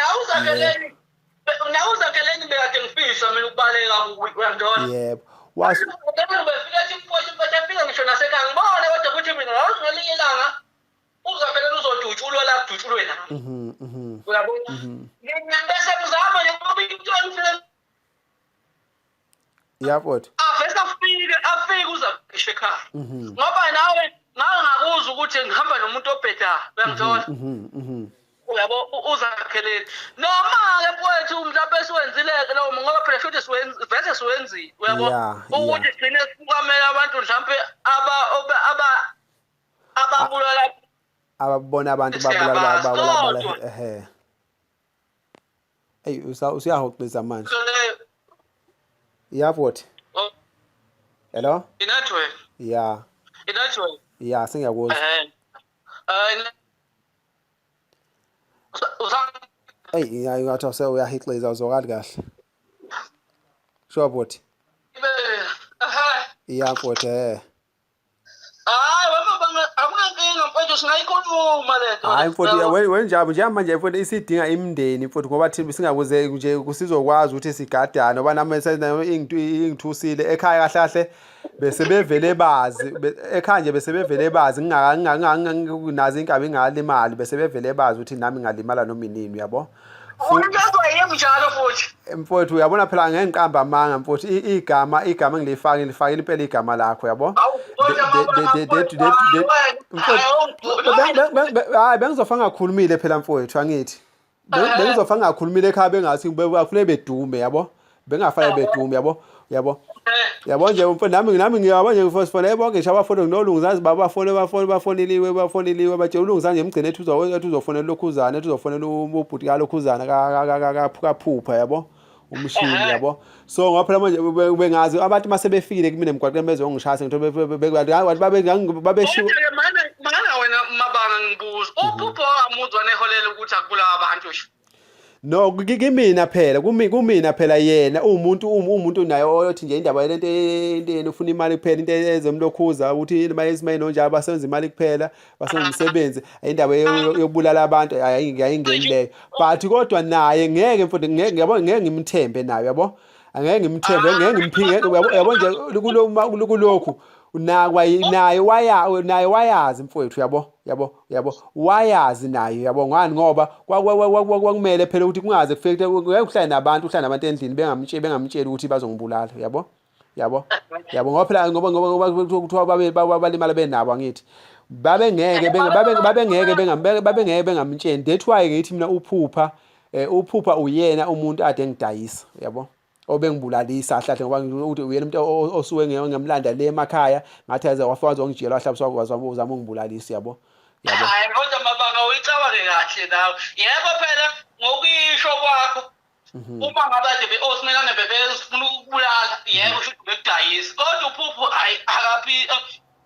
[SPEAKER 3] na uzakheleni bekade ngifisa mina ukubaleka uyangithola
[SPEAKER 2] yebo
[SPEAKER 3] befika simfoshe bafika ngisho nasekhaya ngibone kodwa ukuthi mina ngelinye ilanga uzakheleni uzodutshulwa la kudutshulwe nami uyabona bese mzama nje ngoba into engifile
[SPEAKER 2] yabona
[SPEAKER 3] afike uzakhisha ekhaya ngoba nawe ngakuzwa ukuthi ngihamba nomuntu obheda uyangithola uyabo uzakheleni noma-ke mfowethu mhlawumbe siwenzile-ke lowo ngoba phela futhi vese siwenzile uyabo ukuthi sigcine sifukamela abantu mhlawumbe ababulala
[SPEAKER 2] ababona abantu babulala hey usiyahoxisa manje yavoti hello
[SPEAKER 3] inetwork
[SPEAKER 2] yeah sengiyakuzwa hey ngathi uyahixiza uzokali kahle sure boti yeah boti hayi mfowethu wenjabo njengamanje mfowethu isidinga imindeni mfowethu ngoba thina singakuze nje kusizokwazi ukuthi sigadane ngoba nami ingithusile ekhaya kahle kahle bese bevele bazi ekhaya nje bese bevele bazi nginganazi inkabi ingalimali bese bevele bazi ukuthi nami ngalimala noma inini uyabo mfowethu uyabona phela ngengiqamba amanga mfowethu igama ngilifakile impela igama lakho yabo hayi bengizofa ngakhulumile phela mfowethu angithi bengizofa ngakhulumile ekhaya bengathi bafune bedume yabo bengafanele bedume yabo nje mfowethu nami ngiyabona nje ngifona bonke ngisho abafona nolunguzazi bafoneliwe batshela ulunguzazi nje emgcine ethi uzofonela lokhuzana ethi uzofonela ubhuti kalokhuzana kaphupha yabo umshini yabo so ngaphela manje bengazi abantu mase befikile kimi nemgwaqeni bezongishaya ngitho babeshiwe
[SPEAKER 3] mana wena mabanga ngibuza uphupho amuzwa neholela ukuthi akubula abantu nje
[SPEAKER 2] no kimina phela kumina phela yena umuntu naye oyothi nje indaba lento ufuna imali kuphela into ezemlokhuza ukuthi imali nonjalo basenza imali kuphela basenza umsebenzi indaba yokubulala abantu ayingenileyo but kodwa naye ngeke mfowethu ngeke ngimthembe naye yabo angeke ngimthembe ngeke ngimphike yabo nje kulokhu naye wayazi mfowethu yabo wayazi naye yabo ngani ngoba kwakumele phela ukuthi kungaze kufike uhlala nabantu endlini bengamtsheli ukuthi bazongibulala yabo ngoba phela ngoba kuthiwa balimala benabo angithi babengeke bengamtsheli that's why ngithi mina uphupha uyena umuntu ade ngidayisa yabo obengibulalisa hlahle ngoba ukuthi uyena umuntu osuke ngemlanda le emakhaya ngathi aze wafaza ngijela wahlabisa uzama ungibulalisa yabo
[SPEAKER 3] hayi kodwa mabanga uyicabange kahle nawe yebo phela ngokuyisho kwakho uma ngabe osimelane bebefuna ukubulala yebo futhi bekudayisa kodwa uphuphu hayi akaphi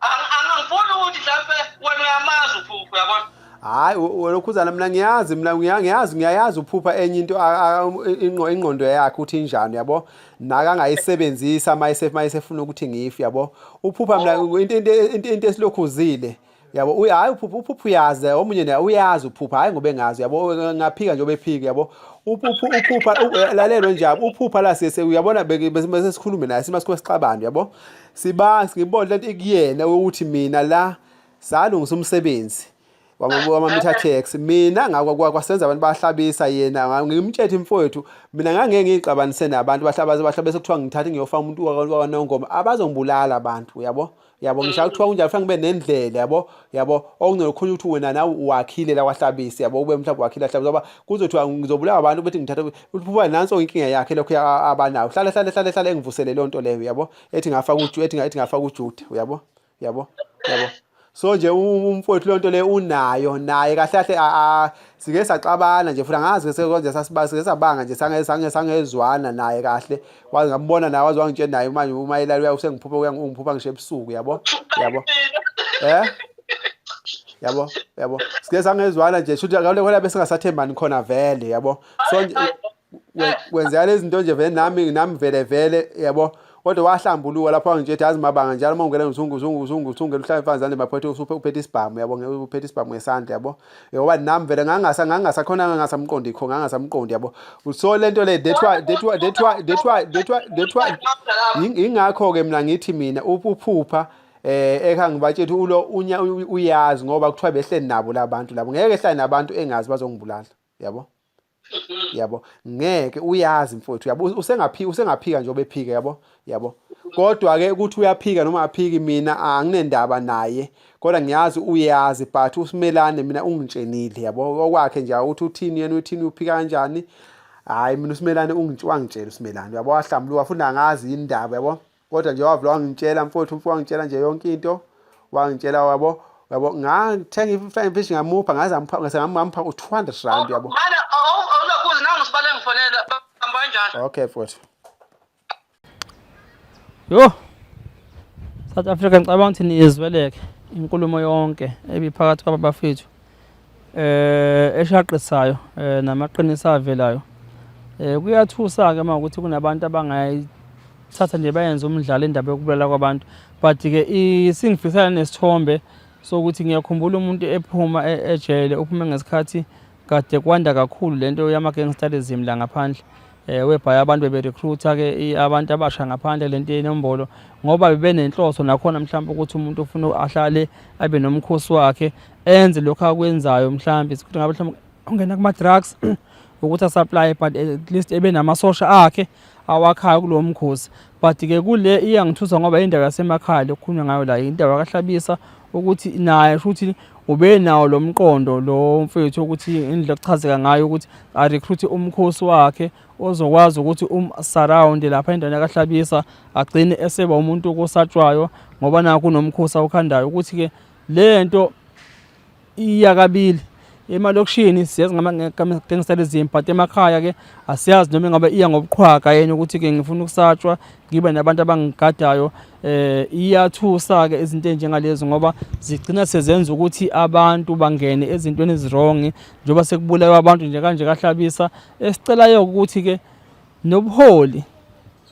[SPEAKER 3] angangifuni ukuthi mhlawumbe wena uyamazi uphuphu yabona
[SPEAKER 2] hayi walokhuzana ngiyayazi uphupha enye into ingqondo yakhe ukuthi injani yabo nakangayisebenzisa mayesefuna ukuthi ngife yabo uphupha mina into esilokhuzile yabo hayi uphupha uyazi omunye naye uyazi uphupha hayi ngoba engazi yabo ngaphika nje obephika yabo uphupha lalelo njalo uphupha la uyabona bese sikhulume naye simasikho sixabana yabo ngibona lento ikuyena ukuthi mina la salungisa umsebenzi wama-meter tax mina ngakwasenza abantu bahlabisa yena ngimtshethi mfowethu mina ngangeke ngixabanise nabantu bahlabisa kuthiwa ngithathe ngiyofaka umuntu wakwaNongoma abazongibulala abantu yabo ngisho kuthiwa kunjalo kufanele ngibe nendlela yabo okunokhona ukuthi wena nawe uwakhile la kwahlabisa yabo ube mhlawumbe wakhile hlabisa ngoba kuzothiwa ngizobulawa abantu bethi ngithatha uphupha nanso inkinga yakhe lokho abanayo hlala engivusele lonto leyo yabo ethi ngafaka uJuda yabo so nje umfowethu lonto le unayo naye kahle sike saxabana nje futhi angazi sekwenze sasibase sabanga nje sangezwana naye kahle wazi ngambona naye wazi wangitshela naye manje uma ilala uyangiphupha ngisho ebusuku yabo yabo sike sangezwana nje futhi akale bese ngasathembani khona vele yabo so wenzeka lezi zinto nje vele nami vele yabo kodwa wahlambuluka lapho ngitshela yazi mabanga njalo uma ungena ngizungu uhlala efanzane baphethe uphethe isibhamu yabo uphethe isibhamu ngesandla yabo ngoba nami vele ngangasakhona ngangasamqondi ikho ngangasamqondi yabo so lento le dethwa ingakho ke mina ngithi mina uphupha eka ngibatshela ulo uyazi ngoba kuthiwa behleli nabo labantu labo ngeke ehlale nabantu engazi bazongibulala yabo ngeke uyazi mfowethu yabo usengaphika nje obephika yabo kodwa ke ukuthi uyaphika noma aphiki mina anginendaba naye kodwa ngiyazi uyazi but usimelane mina ungitshenile yabo okwakhe nje ukuthi uthini uphika kanjani hayi mina usimelane wangitshela usimelane yabo wahlambuluka futhi angazi indaba yabo kodwa nje wavula wangitshela mfowethu wangitshela nje yonke into wangitshela yabo ngathenga i-flying fish ngamupha ngampha u200 yabo okay mfowethu
[SPEAKER 1] yo South Africa ngicabanga ukuthi niyizweleke inkulumo yonke ebiphakathi kwabafethu eshaqisayo namaqiniso avelayo kuyathusa ke manje ukuthi kunabantu abangayithatha nje bayenze umdlalo indaba yokubulala kwabantu but ke singifisana nesithombe sokuthi ngiyakhumbula umuntu ephuma ejele uphume ngesikhathi kade kwanda kakhulu lento yama-gangsterism la ngaphandle webhaya abantu berecruiter ke abantu abasha ngaphandle lento yenombolo ngoba bebenenhloso nakhona mhlawumbe ukuthi umuntu ufuna ahlale abe nomkhosi wakhe enze lokho akwenzayo mhlawumbe ukuthi ngabe mhlawumbe ungena kuma drugs ukuthi asupply but at least ebe namasosha akhe awakhayo kulo mkhosi but ke kule iyangithusa ngoba indawo yasemakhaya lokukhulunywa ngayo la indawo kaHlabisa ukuthi naye futhi ube nawo lo mqondo lo mfethu ukuthi indlela okuchazeka ngayo ukuthi a recruit umkhosi wakhe ozokwazi ukuthi surround lapha endaweni kaHlabisa agcine eseba umuntu okosatshwayo ngoba naku kunomkhosi awukhandayo ukuthi ke lento iyakabili emalokishini siyazi ngama-gangsterism but emakhaya ke asiyazi noma ngabe iya ngobuqhwaga yena ukuthi ke ngifuna ukusatshwa ngibe nabantu abangigadayo iyathusa ke izinto enjengalezo ngoba zigcina sezenza ukuthi abantu bangene ezintweni ezirong njengoba sekubulawa abantu nje kanje kaHlabisa esicelayo ukuthi ke nobuholi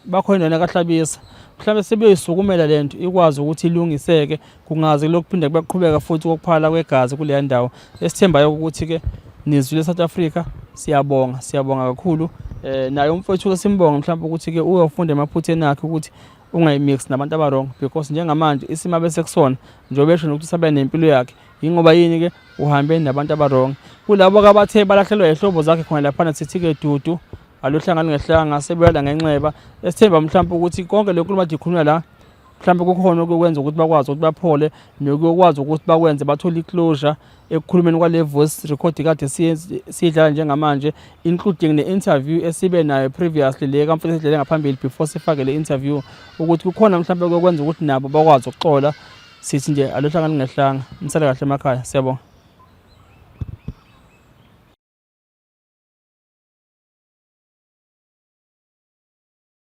[SPEAKER 1] bakho endaweni kaHlabisa mhlawumbe sebeyisukumela lento ikwazi ukuthi ilungiseke kungaze lokuphinda kubaqhubeka futhi kokuphala kwegazi kule ndawo esithembayo ukuthi ke nizwile South Africa siyabonga kakhulu naye umfowethu ke simbonga mhlawumbe ukuthi ke uyofunda emaphutheni akhe ukuthi ungayimix nabantu abarong because njengamanje isimo bese kusona njengoba esho ukuthi sabe nempilo yakhe ingoba yini ke uhambe nabantu abarong kulabo abathe balahlelwa ihlobo zakhe khona lapha sithi ke dudu alohlangana ngehlanga sebeyala ngenxeba esithemba mhlawumbe ukuthi konke lokho manje ikhulunywa la mhlawumbe kukhona okwenza ukuthi bakwazi ukuthi baphole nokwazi ukuthi bakwenze bathola iclosure ekukhulumeni kwale voice record kade sidlala njengamanje including ne-interview esibe nayo previously le kamfundisi sidlale ngaphambili before sifake le interview ukuthi kukhona mhlawumbe okwenza ukuthi nabo bakwazi ukuxola sithi nje alohlangana ngehlanga nisale kahle emakhaya siyabonga.